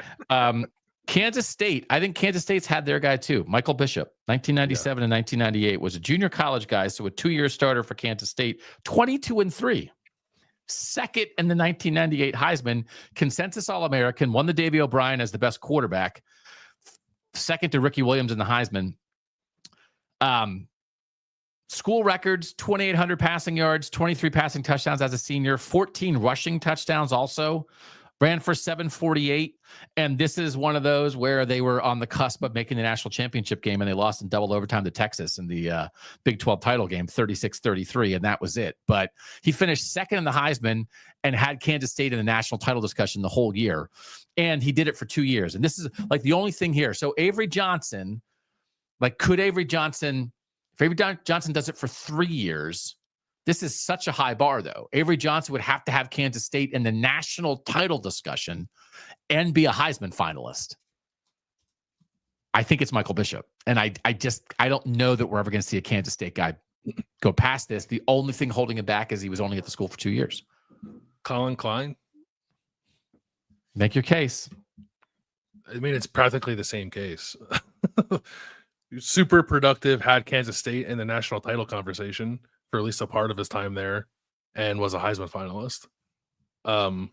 Kansas State. I think Kansas State's had their guy too. Michael Bishop, 1997 and 1998, was a junior college guy. So a 2-year starter for Kansas State, 22-3. Second in the 1998 Heisman, consensus All-American, won the Davey O'Brien as the best quarterback. Second to Ricky Williams in the Heisman. School records, 2,800 passing yards, 23 passing touchdowns as a senior, 14 rushing touchdowns also. Ran for 748. And this is one of those where they were on the cusp of making the national championship game, and they lost in double overtime to Texas in the Big 12 title game, 36-33, and that was it. But he finished second in the Heisman and had Kansas State in the national title discussion the whole year. And he did it for 2 years. And this is like the only thing here. So Avery Johnson, if Avery Johnson does it for 3 years, this is such a high bar, though. Avery Johnson would have to have Kansas State in the national title discussion and be a Heisman finalist. I think it's Michael Bishop. And I don't know that we're ever going to see a Kansas State guy go past this. The only thing holding him back is he was only at the school for 2 years. Colin Klein? Make your case. I mean, it's practically the same case. Super productive, had Kansas State in the national title conversation for at least a part of his time there, and was a Heisman finalist. I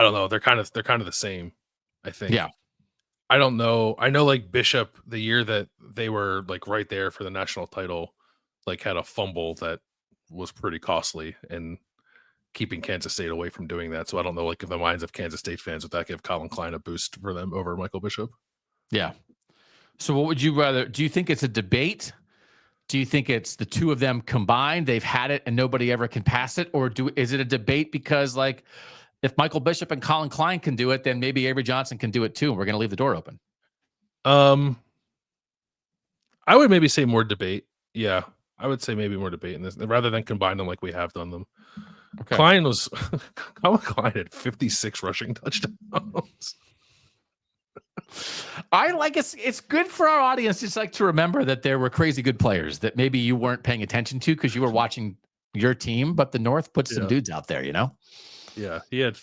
don't know. They're kind of the same, I think. Yeah. I don't know. I know Bishop, the year that they were right there for the national title, had a fumble that was pretty costly and keeping Kansas State away from doing that. So I don't know, if the minds of Kansas State fans, would that give Colin Klein a boost for them over Michael Bishop? Yeah. So what would you rather? Do you think it's a debate? Do you think it's the two of them combined? They've had it and nobody ever can pass it? Or is it a debate because if Michael Bishop and Colin Klein can do it, then maybe Avery Johnson can do it too, and we're going to leave the door open? I would maybe say more debate. Yeah, I would say maybe more debate in this rather than combine them like we have done them. Okay. Colin Klein had 56 rushing touchdowns. It's good for our audience just to remember that there were crazy good players that maybe you weren't paying attention to because you were watching your team, but the North put some dudes out there, Yeah, he had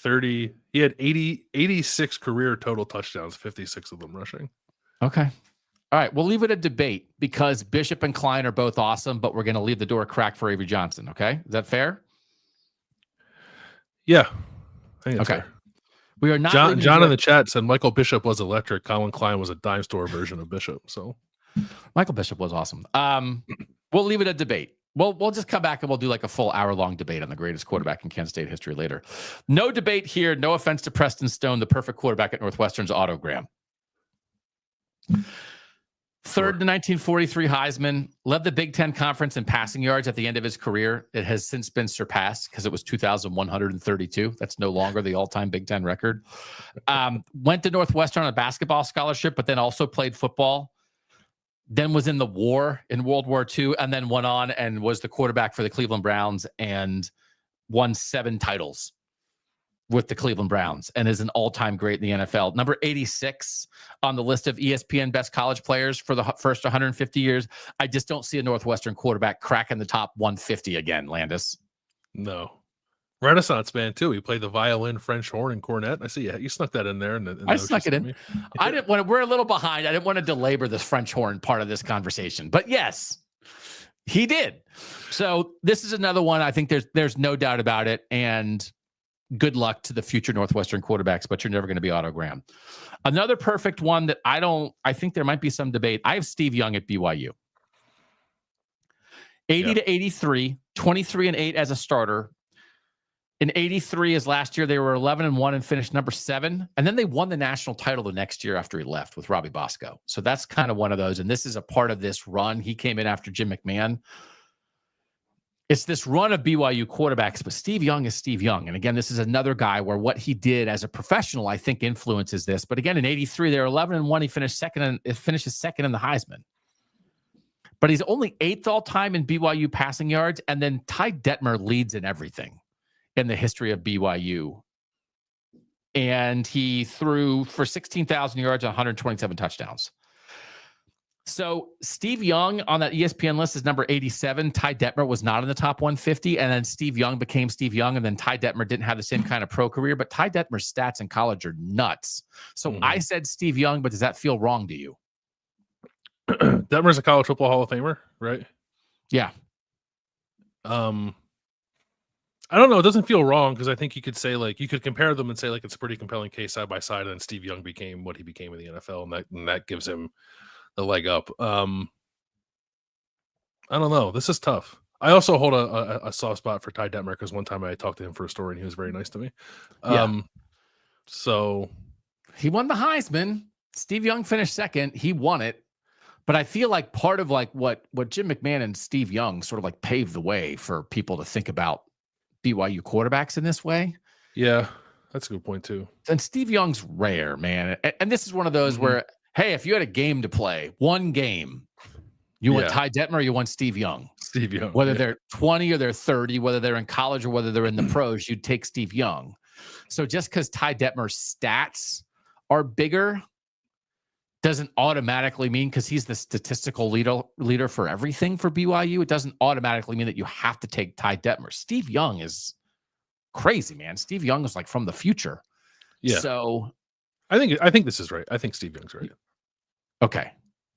86 career total touchdowns, 56 of them rushing. Okay. All right, we'll leave it a debate because Bishop and Klein are both awesome, but we're going to leave the door cracked for Avery Johnson, okay? Is that fair? Yeah. I think that's fair. We are not. John in the chat said Michael Bishop was electric. Colin Klein was a dime store version of Bishop. So Michael Bishop was awesome. We'll leave it a debate. We'll just come back and we'll do a full hour-long debate on the greatest quarterback in Kansas State history later. No debate here. No offense to Preston Stone, the perfect quarterback at Northwestern's autogram. Third to 1943 Heisman, led the Big Ten Conference in passing yards at the end of his career. It has since been surpassed because it was 2,132. That's no longer the all-time Big Ten record. Went to Northwestern on a basketball scholarship, but then also played football. Then was in the war in World War II, and then went on and was the quarterback for the Cleveland Browns and won 7 titles with the Cleveland Browns and is an all-time great in the NFL. Number 86 on the list of ESPN best college players for the first 150 years. I just don't see a Northwestern quarterback cracking the top 150 again, Landis. No. Renaissance man, too. He played the violin, French horn, and cornet. I see you snuck that in there. I snuck it in. I didn't want to, we're a little behind. I didn't want to belabor this French horn part of this conversation. But yes, he did. So this is another one. I think there's no doubt about it. And good luck to the future Northwestern quarterbacks, but you're never going to be autogram. Another perfect one that I think there might be some debate. I have Steve Young at BYU. 80 to 83, 23-8 as a starter. In 83, as last year, they were 11-1 and finished number 7. And then they won the national title the next year after he left with Robbie Bosco. So that's kind of one of those. And this is a part of this run. He came in after Jim McMahon. It's this run of BYU quarterbacks, but Steve Young is Steve Young. And again, this is another guy where what he did as a professional, I think, influences this. But again, in '83, they were 11-1. He finishes second in the Heisman. But he's only 8th all time in BYU passing yards. And then Ty Detmer leads in everything in the history of BYU. And he threw for 16,000 yards and 127 touchdowns. So Steve Young on that ESPN list is number 87. Ty Detmer was not in the top 150. And then Steve Young became Steve Young. And then Ty Detmer didn't have the same kind of pro career. But Ty Detmer's stats in college are nuts. So I said Steve Young, but does that feel wrong to you? Detmer's a college football Hall of Famer, right? Yeah. I don't know. It doesn't feel wrong because I think you could say, like, you could compare them and say, like, it's a pretty compelling case side by side. And then Steve Young became what he became in the NFL. And that gives him the leg up. I don't know. This is tough. I also hold a soft spot for Ty Detmer because one time I talked to him for a story and he was very nice to me. So he won the Heisman. Steve Young finished second. He won it. But I feel like part of like what Jim McMahon and Steve Young sort of like paved the way for people to think about BYU quarterbacks in this way. Yeah, that's a good point too. And Steve Young's rare, man. And this is one of those where, hey, if you had a game to play, one game, you want Ty Detmer or you want Steve Young? Steve Young. Whether they're 20 or they're 30, whether they're in college or whether they're in the pros, you'd take Steve Young. So just because Ty Detmer's stats are bigger doesn't automatically mean, because he's the statistical leader for everything for BYU, it doesn't automatically mean that you have to take Ty Detmer. Steve Young is crazy, man. Steve Young is like from the future. Yeah. So I think this is right. I think Steve Young's right. Okay.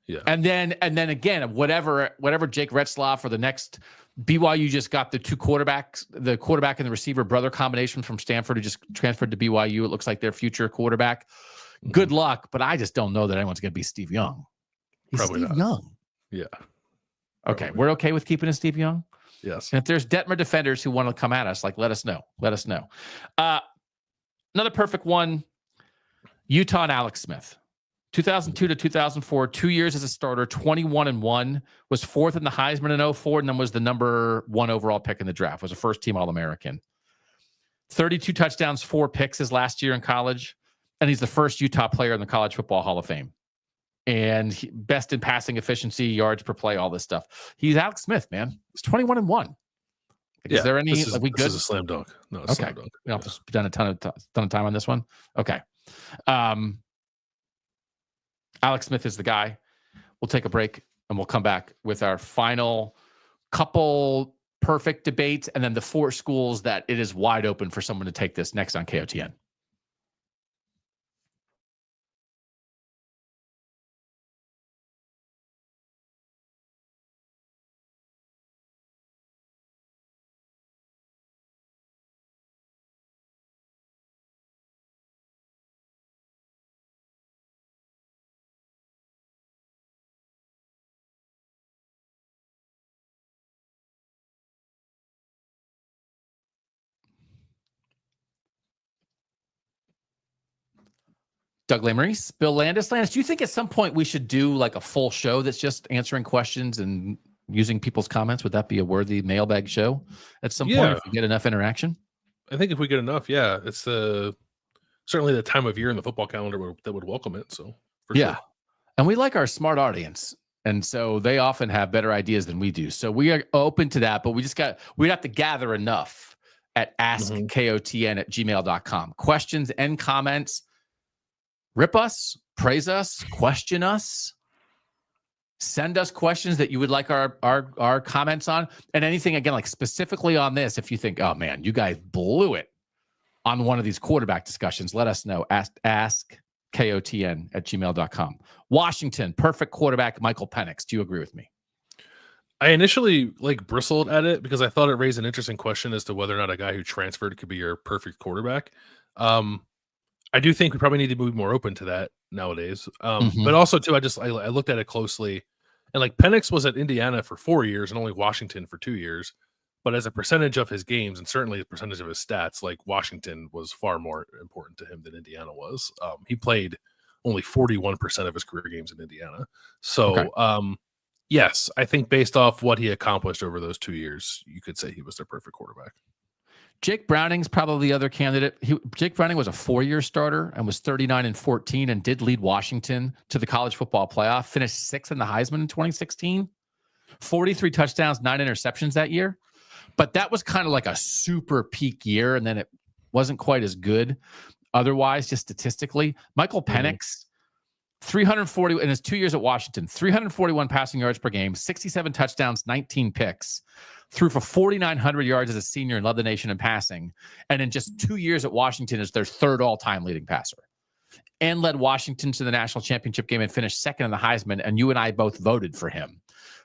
Yeah. And then again, whatever Jake Retzlaff or the next BYU just got the two quarterbacks, the quarterback and the receiver brother combination from Stanford who just transferred to BYU. It looks like their future quarterback. Good luck, but I just don't know that anyone's going to be Steve Young. He's Probably Steve not. Young. Yeah. Okay, we're okay with keeping a Steve Young? Yes. And if there's Detmer defenders who want to come at us, like, let us know. Let us know. Another perfect one, Utah and Alex Smith. 2002 to 2004, 2 years as a starter, 21-1, was 4th in the Heisman in 2004, and then was the number 1 overall pick in the draft, was a first-team All-American. 32 touchdowns, 4 picks his last year in college. And he's the first Utah player in the College Football Hall of Fame. And best in passing efficiency, yards per play, all this stuff. He's Alex Smith, man. He's 21-1. Is there any? Are we good? This is a slam dunk. No, it's okay. Slam dunk. We don't have to spend a ton of time on this one. Okay. Alex Smith is the guy. We'll take a break and we'll come back with our final couple perfect debates and then the 4 schools that it is wide open for someone to take this next on KOTN. Doug Lesmerises, Bill Landis. Landis, do you think at some point we should do like a full show that's just answering questions and using people's comments? Would that be a worthy mailbag show at some point if we get enough interaction? I think if we get enough, it's certainly the time of year in the football calendar that would welcome it. So sure. And we like our smart audience. And so they often have better ideas than we do. So we are open to that, but we'd have to gather enough at askkotn@gmail.com. Questions and comments. Rip us, praise us, question us, send us questions that you would like our comments on, and anything, again, like specifically on this. If you think, oh man, you guys blew it on one of these quarterback discussions, let us know. AskKOTN@gmail.com. Washington, perfect quarterback, Michael Penix. Do you agree with me? I initially bristled at it because I thought it raised an interesting question as to whether or not a guy who transferred could be your perfect quarterback. I do think we probably need to be more open to that nowadays. But also too, I looked at it closely, and Penix was at Indiana for 4 years and only Washington for 2 years. But as a percentage of his games and certainly a percentage of his stats, Washington was far more important to him than Indiana was. He played only 41% of his career games in Indiana. So, Yes, I think based off what he accomplished over those 2 years, you could say he was their perfect quarterback. Jake Browning's probably the other candidate. Jake Browning was a 4-year starter and was 39-14 and did lead Washington to the college football playoff, finished 6th in the Heisman in 2016, 43 touchdowns, 9 interceptions that year. But that was kind of like a super peak year, and then it wasn't quite as good otherwise, just statistically. Michael Penix, 340 in his 2 years at Washington, 341 passing yards per game, 67 touchdowns, 19 picks, threw for 4,900 yards as a senior and led the nation in passing. And in just 2 years at Washington is their third all-time leading passer. And led Washington to the national championship game and finished second in the Heisman. And you and I both voted for him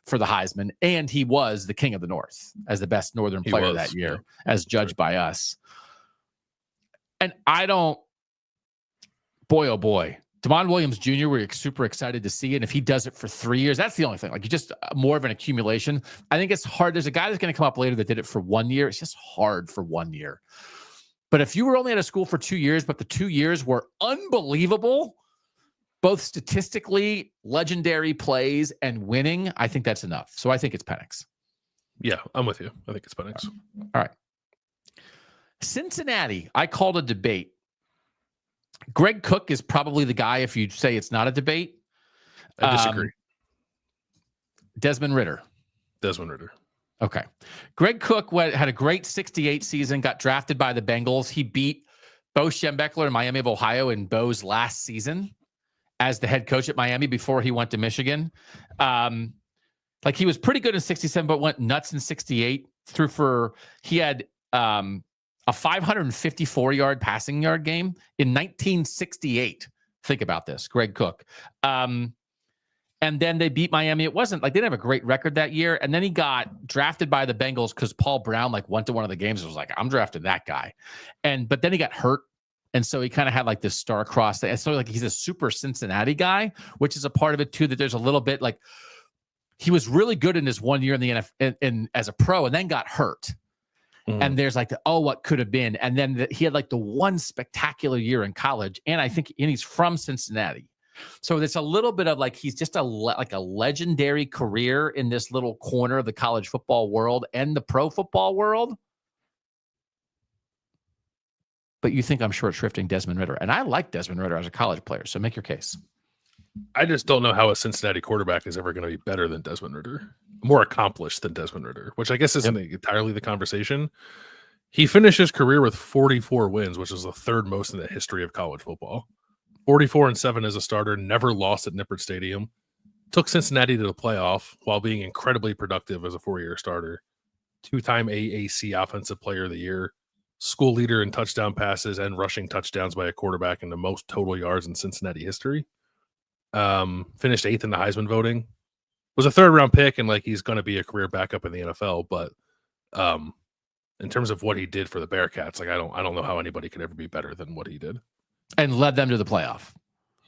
for the Heisman. And he was the king of the North as the best Northern player that year, as judged by us. And I don't, boy, oh boy, Damon Williams Jr., we're super excited to see. And if he does it for 3 years, that's the only thing. Like, you just more of an accumulation. I think it's hard. There's a guy that's going to come up later that did it for 1 year. It's just hard for 1 year. But if you were only at a school for 2 years, but the 2 years were unbelievable, both statistically, legendary plays, and winning, I think that's enough. So I think it's Penix. Yeah, I'm with you. I think it's Penix. All right. Cincinnati, I called a debate. Greg Cook is probably the guy if you say it's not a debate. I disagree. Desmond Ridder. Okay. Greg Cook had a great 68 season, got drafted by the Bengals. He beat Bo Schembechler in Miami of Ohio in Bo's last season as the head coach at Miami before he went to Michigan. Like, he was pretty good in 67, but went nuts in 68. He had a 554-yard passing yard game in 1968. Think about this, Greg Cook. And then they beat Miami. It wasn't like they didn't have a great record that year. And then he got drafted by the Bengals because Paul Brown went to one of the games and was like, I'm drafting that guy. But then he got hurt. And so he kind of had like this star-crossed thing. So he's a super Cincinnati guy, which is a part of it too, that there's a little bit like he was really good in his 1 year in the NFL as a pro and then got hurt. And there's what could have been. And then he had the one spectacular year in college. And I think he's from Cincinnati. So there's a little bit of he's just a legendary career in this little corner of the college football world and the pro football world. But you think I'm short shrifting Desmond Ridder. And I like Desmond Ridder as a college player. So make your case. I just don't know how a Cincinnati quarterback is ever going to be better than Desmond Ridder, more accomplished than Desmond Ridder, which I guess isn't entirely the conversation. He finished his career with 44 wins, which is the third most in the history of college football. 44-7 as a starter, never lost at Nippert Stadium, took Cincinnati to the playoff while being incredibly productive as a 4-year starter, 2-time AAC Offensive Player of the Year, school leader in touchdown passes and rushing touchdowns by a quarterback in the most total yards in Cincinnati history. Finished 8th in the Heisman voting, was a 3rd-round pick, and he's going to be a career backup in the NFL. But in terms of what he did for the Bearcats, I don't know how anybody could ever be better than what he did. And led them to the playoff.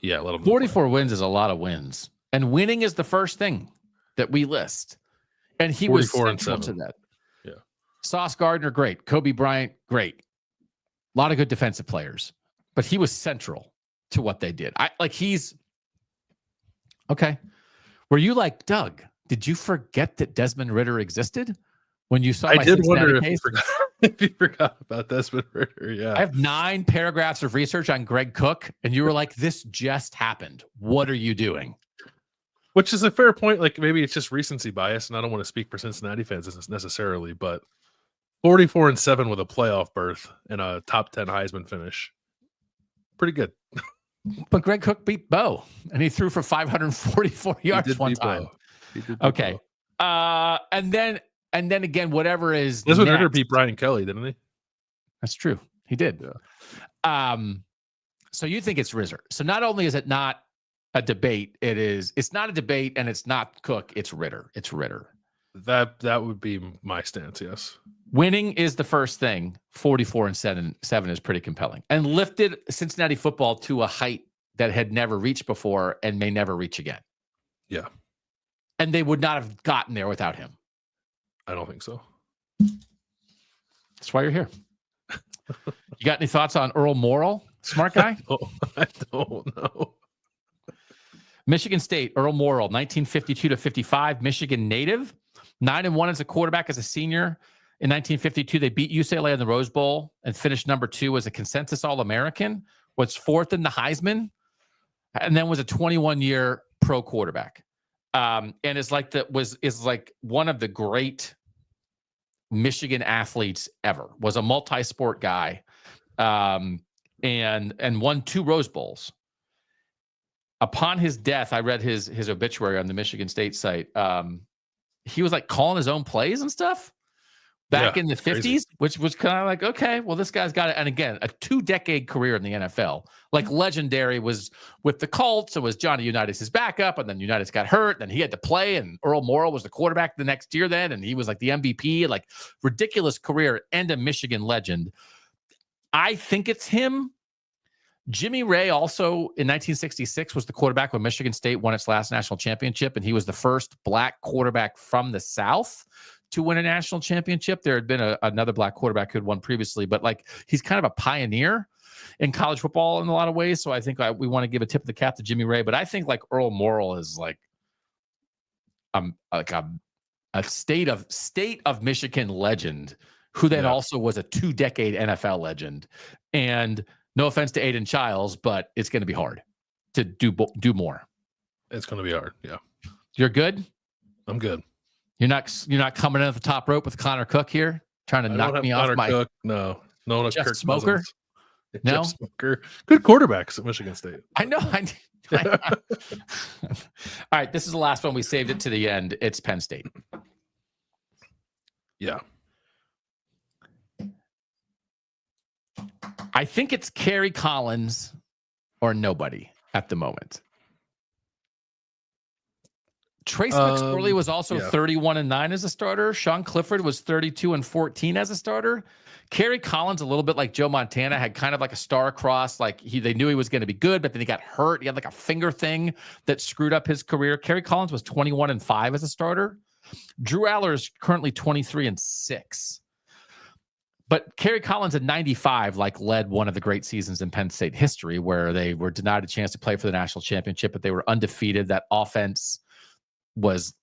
Yeah, led them. 44 wins is a lot of wins, and winning is the first thing that we list. And he was central to that. Yeah, Sauce Gardner, great. Kobe Bryant, great. A lot of good defensive players, but he was central to what they did. He's okay. Were you like, Doug, did you forget that Desmond Ridder existed when you saw my Cincinnati case? If you forgot about Desmond Ridder, yeah. I have 9 paragraphs of research on Greg Cook, and you were like, this just happened. What are you doing? Which is a fair point. Maybe it's just recency bias, and I don't want to speak for Cincinnati fans necessarily, but 44-7 with a playoff berth and a top 10 Heisman finish. Pretty good. But Greg Cook beat Bo, and he threw for 544 yards one time. Okay. And then again, whatever is Desmond Ridder beat Brian Kelly, didn't he? That's true. He did. Yeah. So you think it's Ridder. So not only is it not a debate, it's not a debate, and it's not Cook, it's Ridder. It's Ridder. That would be my stance, yes. Winning is the first thing. 44-7 is pretty compelling. And lifted Cincinnati football to a height that had never reached before and may never reach again. Yeah. And they would not have gotten there without him. I don't think so. That's why you're here. You got any thoughts on Earl Morrall? Smart guy? I don't know. Michigan State, Earl Morrall, 1952 to 55, Michigan native, 9-1 as a quarterback as a senior. In 1952, they beat UCLA in the Rose Bowl and finished number 2 as a consensus All-American, was 4th in the Heisman, and then was a 21-year pro quarterback. And is like one of the great Michigan athletes ever. Was a multi-sport guy, and won 2 Rose Bowls. Upon his death, I read his obituary on the Michigan State site. He was like calling his own plays and stuff back in the 50s, crazy. Which was kind of like, okay, well, this guy's got it. And again, a 2-decade career in the NFL, like legendary, was with the Colts. It was Johnny Unitas his backup, and then Unitas got hurt, and he had to play, and Earl Morrall was the quarterback the next year then, and he was like the MVP, like ridiculous career and a Michigan legend. I think it's him. Jimmy Ray also in 1966 was the quarterback when Michigan State won its last national championship, and he was the first black quarterback from the South to win a national championship. There had been another black quarterback who had won previously, but like he's kind of a pioneer in college football in a lot of ways. So I think we want to give a tip of the cap to Jimmy Ray, but I think like Earl Morrall is like a state of Michigan legend who then also was a 2-decade NFL legend. And no offense to Aiden Childs, but it's going to be hard to do more. It's going to be hard. Yeah. You're good? I'm good. You're not coming in at the top rope with Connor Cook here, trying to knock me off my Cook. No, Jeff Kirk Smoker. Cousins. No, Jeff Smoker. Good quarterbacks at Michigan State. I know. All right, this is the last one. We saved it to the end. It's Penn State. Yeah. I think it's Kerry Collins or nobody at the moment. Trace McSorley was also 31-9 as a starter. Sean Clifford was 32-14 as a starter. Kerry Collins, a little bit like Joe Montana, had kind of like a star-crossed, like they knew he was going to be good, but then he got hurt. He had like a finger thing that screwed up his career. Kerry Collins was 21-5 as a starter. Drew Aller is currently 23-6. But Kerry Collins at 95, led one of the great seasons in Penn State history, where they were denied a chance to play for the national championship, but they were undefeated. That offense was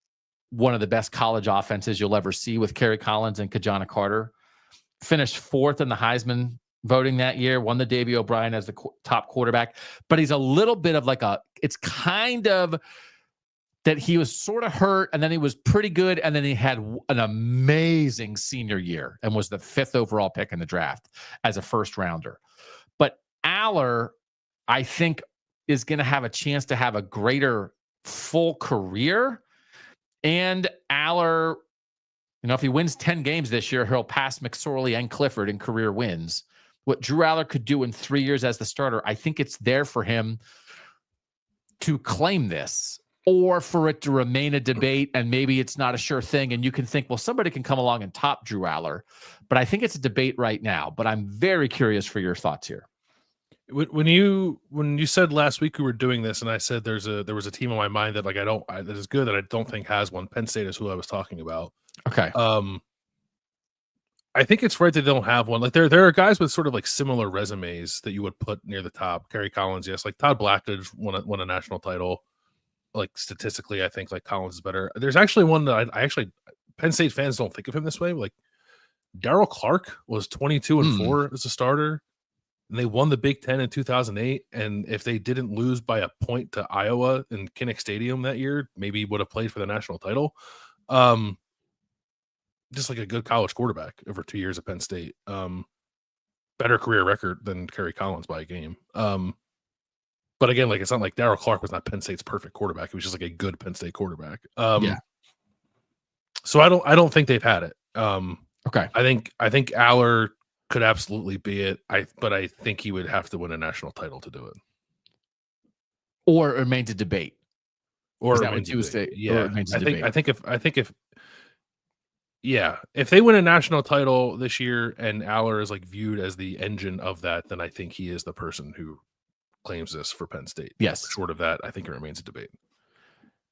one of the best college offenses you'll ever see with Kerry Collins and Kajana Carter. Finished 4th in the Heisman voting that year, won the Davey O'Brien as the top quarterback. But he's a little bit of it's kind of that he was sort of hurt, and then he was pretty good, and then he had an amazing senior year and was the 5th overall pick in the draft as a first rounder. But Aller, I think, is going to have a chance to have a greater full career. And Aller, if he wins 10 games this year, he'll pass McSorley and Clifford in career wins. What Drew Aller could do in 3 years as the starter, I think it's there for him to claim this, or for it to remain a debate, and maybe it's not a sure thing, and you can think, well, somebody can come along and top Drew Aller. But I think it's a debate right now. But I'm very curious for your thoughts here. When you said last week we were doing this, and I said there was a team on my mind that that is good that I don't think has one. Penn State is who I was talking about. Okay. I think it's right that they don't have one. There are guys with sort of similar resumes that you would put near the top. Kerry Collins, yes. Todd Blackledge won a national title. Statistically, I think Collins is better. There's actually one that I actually Penn State fans don't think of him this way. Darryl Clark was 22-4 as a starter, and they won the Big Ten in 2008. And if they didn't lose by a point to Iowa in Kinnick Stadium that year, maybe would have played for the national title. Just a good college quarterback over 2 years at Penn State. Better career record than Kerry Collins by a game. But again, it's not like Darryl Clark was not Penn State's perfect quarterback. He was just a good Penn State quarterback. So I don't think they've had it. Okay. I think Aller could absolutely be it. But I think he would have to win a national title to do it. Or remain to debate. Or remain to debate. Yeah. I think if they win a national title this year and Aller is viewed as the engine of that, then I think he is the person who claims this for Penn State. Yes. Short of that, I think it remains a debate.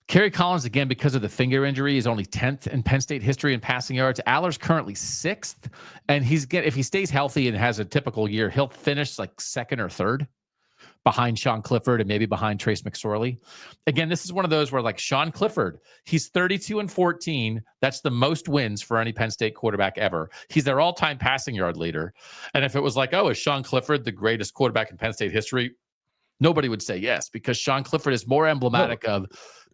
Kerry Collins, again, because of the finger injury, is only 10th in Penn State history in passing yards. Aller's currently 6th, and if he stays healthy and has a typical year, he'll finish 2nd or 3rd. behind Sean Clifford and maybe behind Trace McSorley. Again, this is one of those where like Sean Clifford, he's 32-14. That's the most wins for any Penn State quarterback ever. He's their all-time passing yard leader. And if it was like, oh, is Sean Clifford the greatest quarterback in Penn State history? Nobody would say yes, because Sean Clifford is more emblematic of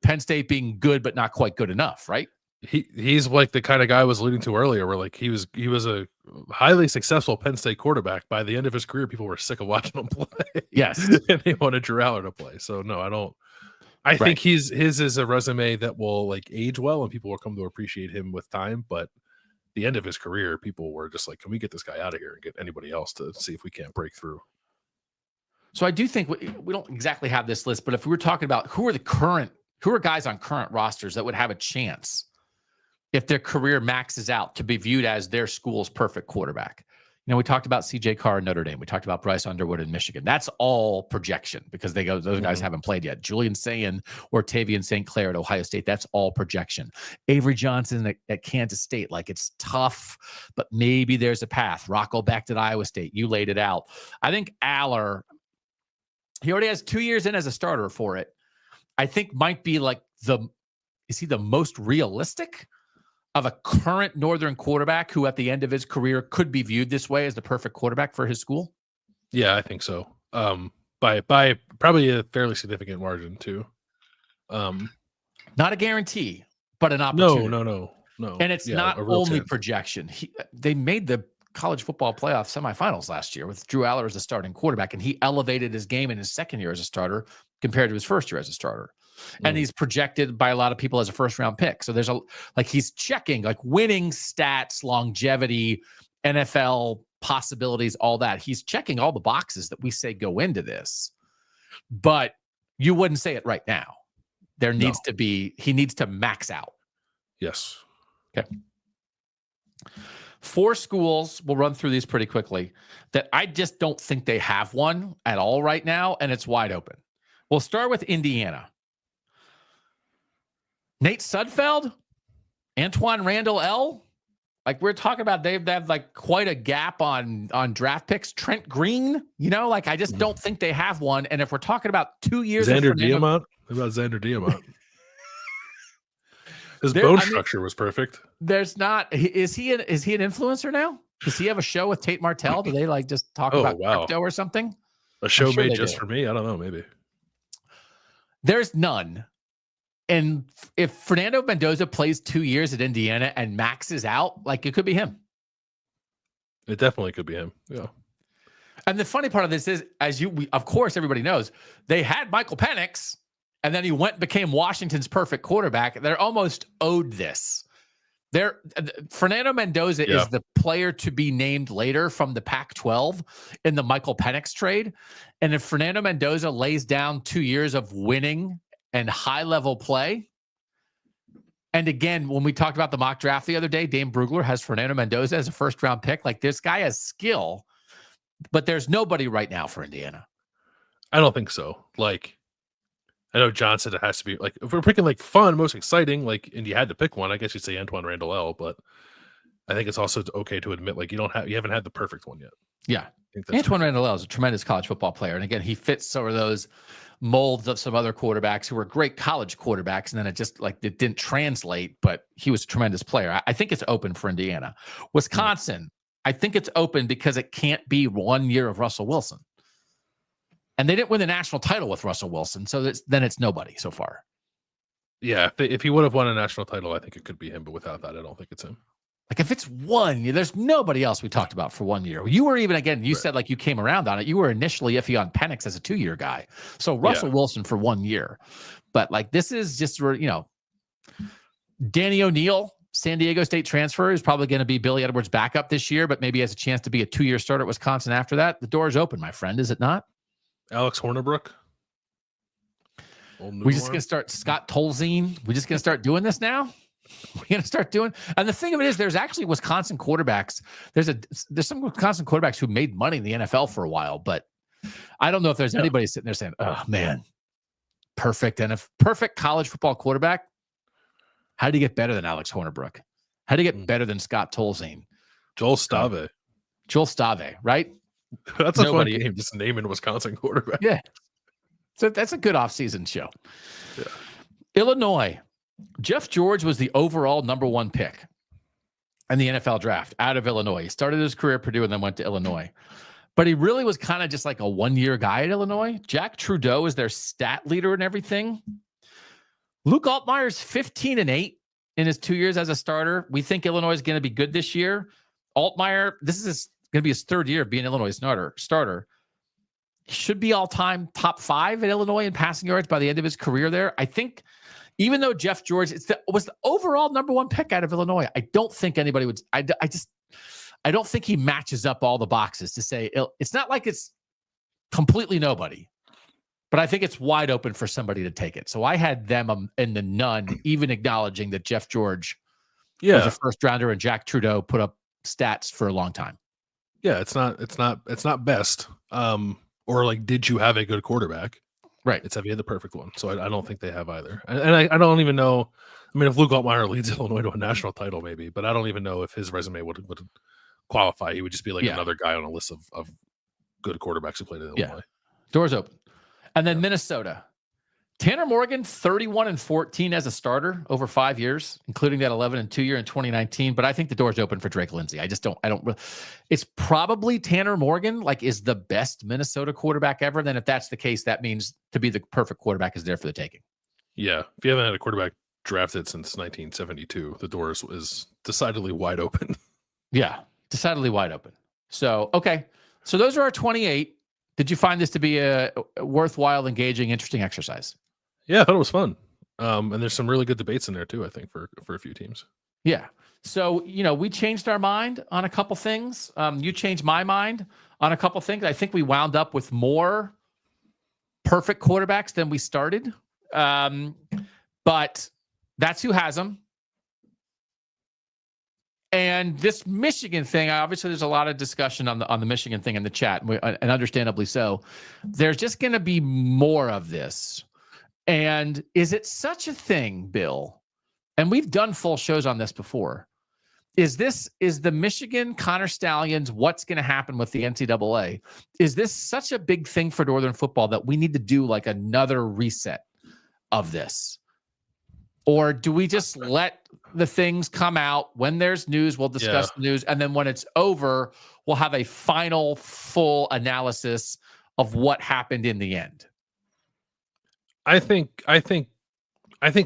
Penn State being good, but not quite good enough, right? He's like the kind of guy I was alluding to earlier, where like he was a highly successful Penn State quarterback. By the end of his career, people were sick of watching him play. Yes, and they wanted Drew Aller to play. So no, I don't. I think his is a resume that will like age well, and people will come to appreciate him with time. But the end of his career, people were just like, "Can we get this guy out of here and get anybody else to see if we can't break through?" So I do think we don't exactly have this list, but if we were talking about who are guys on current rosters that would have a chance if their career maxes out to be viewed as their school's perfect quarterback. You know, we talked about CJ Carr in Notre Dame. We talked about Bryce Underwood in Michigan. That's all projection because those guys haven't played yet. Julian Sayin or Tavian St. Clair at Ohio State, that's all projection. Avery Johnson at Kansas State, like it's tough, but maybe there's a path. Rocco Becht at Iowa State, you laid it out. I think Aller, he already has 2 years in as a starter for it. I think might be like is he the most realistic of a current Northern quarterback who at the end of his career could be viewed this way as the perfect quarterback for his school? Yeah, I think so. By probably a fairly significant margin too. Not a guarantee, but an opportunity. No. And it's not only projection. They made the college football playoff semifinals last year with Drew Aller as the starting quarterback, and he elevated his game in his second year as a starter compared to his first year as a starter. And he's projected by a lot of people as a first-round pick. So there's he's checking like winning stats, longevity, NFL possibilities, all that. He's checking all the boxes that we say go into this. But you wouldn't say it right now. He needs to max out. Yes. Okay. 4 schools, we'll run through these pretty quickly, that I just don't think they have one at all right now, and it's wide open. We'll start with Indiana. Nate Sudfeld, Antoine Randall L. Like we're talking about, they have like quite a gap on draft picks. Trent Green, I just don't think they have one. And if we're talking about 2 years, Xander Diamont, what about Xander Diamont? His bone structure was perfect. There's not. Is he an influencer now? Does he have a show with Tate Martell? Do they like just talk about crypto or something? A show made just for me? I don't know. Maybe. There's none. And if Fernando Mendoza plays 2 years at Indiana and maxes out, like it could be him. It definitely could be him. Yeah. And the funny part of this is, of course, everybody knows they had Michael Penix, and then he went and became Washington's perfect quarterback. They're almost owed this. Fernando Mendoza is the player to be named later from the Pac-12 in the Michael Penix trade. And if Fernando Mendoza lays down 2 years of winning and high-level play, and again, when we talked about the mock draft the other day, Dane Brugler has Fernando Mendoza as a first-round pick. Like, this guy has skill, but there's nobody right now for Indiana. I don't think so. Like, I know John said it has to be, like, if we're picking, like, fun, most exciting, like, and you had to pick one, I guess you'd say Antoine Randall L., but I think it's also okay to admit, like, you haven't had the perfect one yet. Yeah. Antoine Randall L. is a tremendous college football player. And again, he fits some of those molds of some other quarterbacks who were great college quarterbacks. And then it didn't translate, but he was a tremendous player. I think it's open for Indiana. Wisconsin, I think it's open because it can't be 1 year of Russell Wilson. And they didn't win the national title with Russell Wilson. So then it's nobody so far. Yeah. If he would have won a national title, I think it could be him. But without that, I don't think it's him. Like if it's 1 year, there's nobody else we talked about for 1 year. You were even, again, you said like you came around on it. You were initially iffy on Penix as a 2-year guy. So Russell Wilson for 1 year. But like this is just, Danny O'Neal, San Diego State transfer, is probably going to be Billy Edwards' backup this year, but maybe has a chance to be a 2-year starter at Wisconsin after that. The door is open, my friend, is it not? Alex Hornibrook. We're just going to start Scott Tolzien. We're just going to start doing this now. We're going to start doing, and the thing of it is, there's actually Wisconsin quarterbacks. There's some Wisconsin quarterbacks who made money in the NFL for a while, but I don't know if there's anybody sitting there saying, "Oh man, perfect college football quarterback." How did he get better than Alex Hornibrook? How did he get better than Scott Tolzien? Joel Stave, right? That's a fun game, just naming Wisconsin quarterback. Yeah. So that's a good offseason show. Yeah. Illinois. Jeff George was the overall number 1 pick in the NFL draft out of Illinois. He started his career at Purdue and then went to Illinois. But he really was kind of just like a one-year guy at Illinois. Jack Trudeau is their stat leader and everything. Luke Altmaier's 15-8 in his 2 years as a starter. We think Illinois is going to be good this year. Altmaier, this is going to be his 3rd year of being Illinois starter. He should be all-time top 5 at Illinois in passing yards by the end of his career there. I think even though Jeff George was the overall number 1 pick out of Illinois, I don't think anybody would – I don't think he matches up all the boxes to say it's not like it's completely nobody, but I think it's wide open for somebody to take it. So I had them in the none, even acknowledging that Jeff George was a first rounder and Jack Trudeau put up stats for a long time. Yeah, it's not best. Or like, did you have a good quarterback? Right. It's have you had the perfect one. So I don't think they have either. And I don't even know. I mean, if Luke Altmaier leads Illinois to a national title, maybe, but I don't even know if his resume would qualify. He would just be like another guy on a list of good quarterbacks who played in Illinois. Yeah. Doors open. And then Minnesota. Tanner Morgan, 31-14 as a starter over 5 years, including that 11-2 year in 2019. But I think the door's open for Drake Lindsay. I don't. It's probably Tanner Morgan, is the best Minnesota quarterback ever. Then if that's the case, that means to be the perfect quarterback is there for the taking. Yeah. If you haven't had a quarterback drafted since 1972, the door is decidedly wide open. Yeah. Decidedly wide open. So, okay. So those are our 28. Did you find this to be a worthwhile, engaging, interesting exercise? Yeah, I thought it was fun. And there's some really good debates in there too, I think, for a few teams. Yeah. So, we changed our mind on a couple things. You changed my mind on a couple things. I think we wound up with more perfect quarterbacks than we started. But that's who has them. And this Michigan thing, obviously, there's a lot of discussion on the Michigan thing in the chat, and understandably so. There's just going to be more of this. And is it such a thing, Bill? And we've done full shows on this before. Is the Michigan Connor Stallions, what's going to happen with the NCAA? Is this such a big thing for Northern football that we need to do another reset of this? Or do we just let the things come out? When there's news, we'll discuss the news. And then when it's over, we'll have a final full analysis of what happened in the end. I think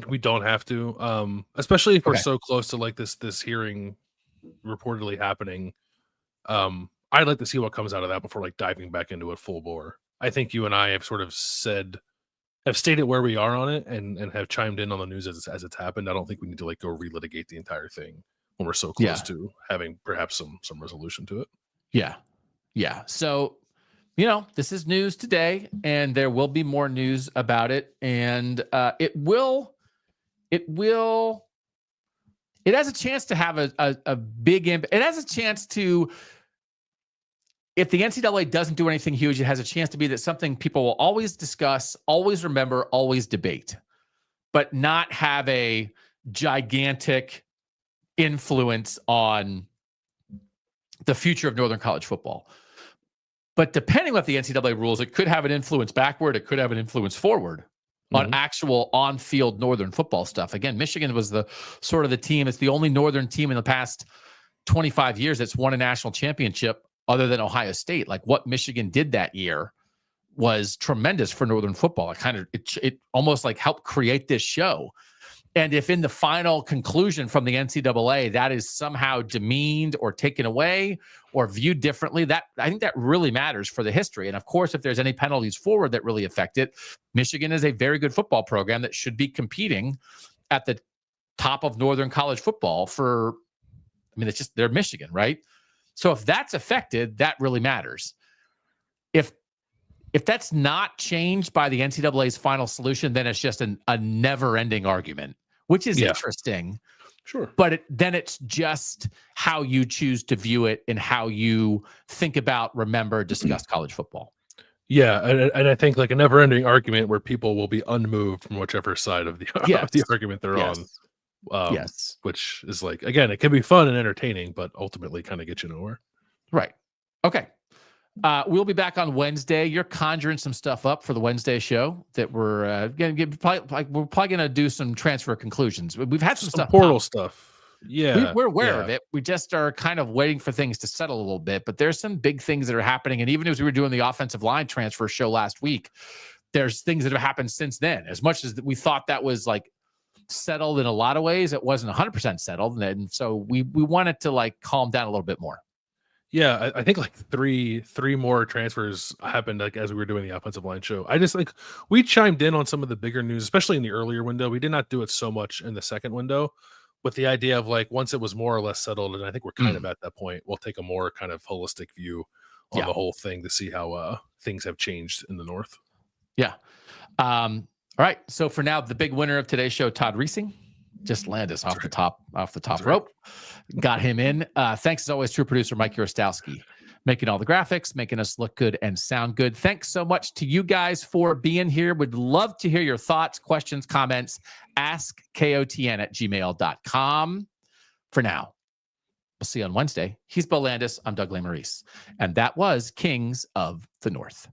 we don't have to, especially if we're so close to this hearing reportedly happening. I'd like to see what comes out of that before diving back into it full bore. I think you and I have sort of have stated where we are on it and have chimed in on the news as it's happened. I don't think we need to go relitigate the entire thing when we're so close to having perhaps some resolution to it. Yeah. Yeah. So, this is news today, and there will be more news about it. And it has a chance to have a big impact. It has a chance to, if the NCAA doesn't do anything huge, it has a chance to be that something people will always discuss, always remember, always debate, but not have a gigantic influence on the future of Northern college football. But depending on what the NCAA rules, it could have an influence backward. It could have an influence forward on actual on-field Northern football stuff. Again, Michigan was the team. It's the only Northern team in the past 25 years that's won a national championship other than Ohio State. What Michigan did that year was tremendous for Northern football. It almost helped create this show. And if in the final conclusion from the NCAA, that is somehow demeaned or taken away or viewed differently, I think that really matters for the history. And of course, if there's any penalties forward that really affect it, Michigan is a very good football program that should be competing at the top of Northern college football they're Michigan, right? So if that's affected, that really matters. If that's not changed by the NCAA's final solution, then it's just a never-ending argument, which is interesting. Sure. But then it's just how you choose to view it and how you think about, remember, discuss college football. Yeah, and I think a never-ending argument where people will be unmoved from whichever side of the argument they're on. Which is again, it can be fun and entertaining, but ultimately kind of get you nowhere. Right. Okay. We'll be back on Wednesday. You're conjuring some stuff up for the Wednesday show that we're going to we're probably going to do some transfer conclusions. We've had some stuff portal stuff. Yeah, we're aware of it. We just are kind of waiting for things to settle a little bit. But there's some big things that are happening, and even as we were doing the offensive line transfer show last week, there's things that have happened since then. As much as we thought that was like settled in a lot of ways, it wasn't 100% settled, and so we wanted to like calm down a little bit more. Yeah, I think like three more transfers happened like as we were doing the offensive line show. I just like we chimed in on some of the bigger news, especially in the earlier window. We did not do it so much in the second window, with the idea of like once it was more or less settled, and I think we're kind of at that point, we'll take a more kind of holistic view on the whole thing to see how things have changed in the North. Yeah. All right. So for now, the big winner of today's show, Todd Reesing. Just Landis off the top rope. Got him in. Thanks as always to producer Mike Urostowski, making all the graphics, making us look good and sound good. Thanks so much to you guys for being here. Would love to hear your thoughts, questions, comments. Ask KOTN@gmail.com. For now, we'll see you on Wednesday. He's Bill Landis. I'm Doug Lesmerises. And that was Kings of the North.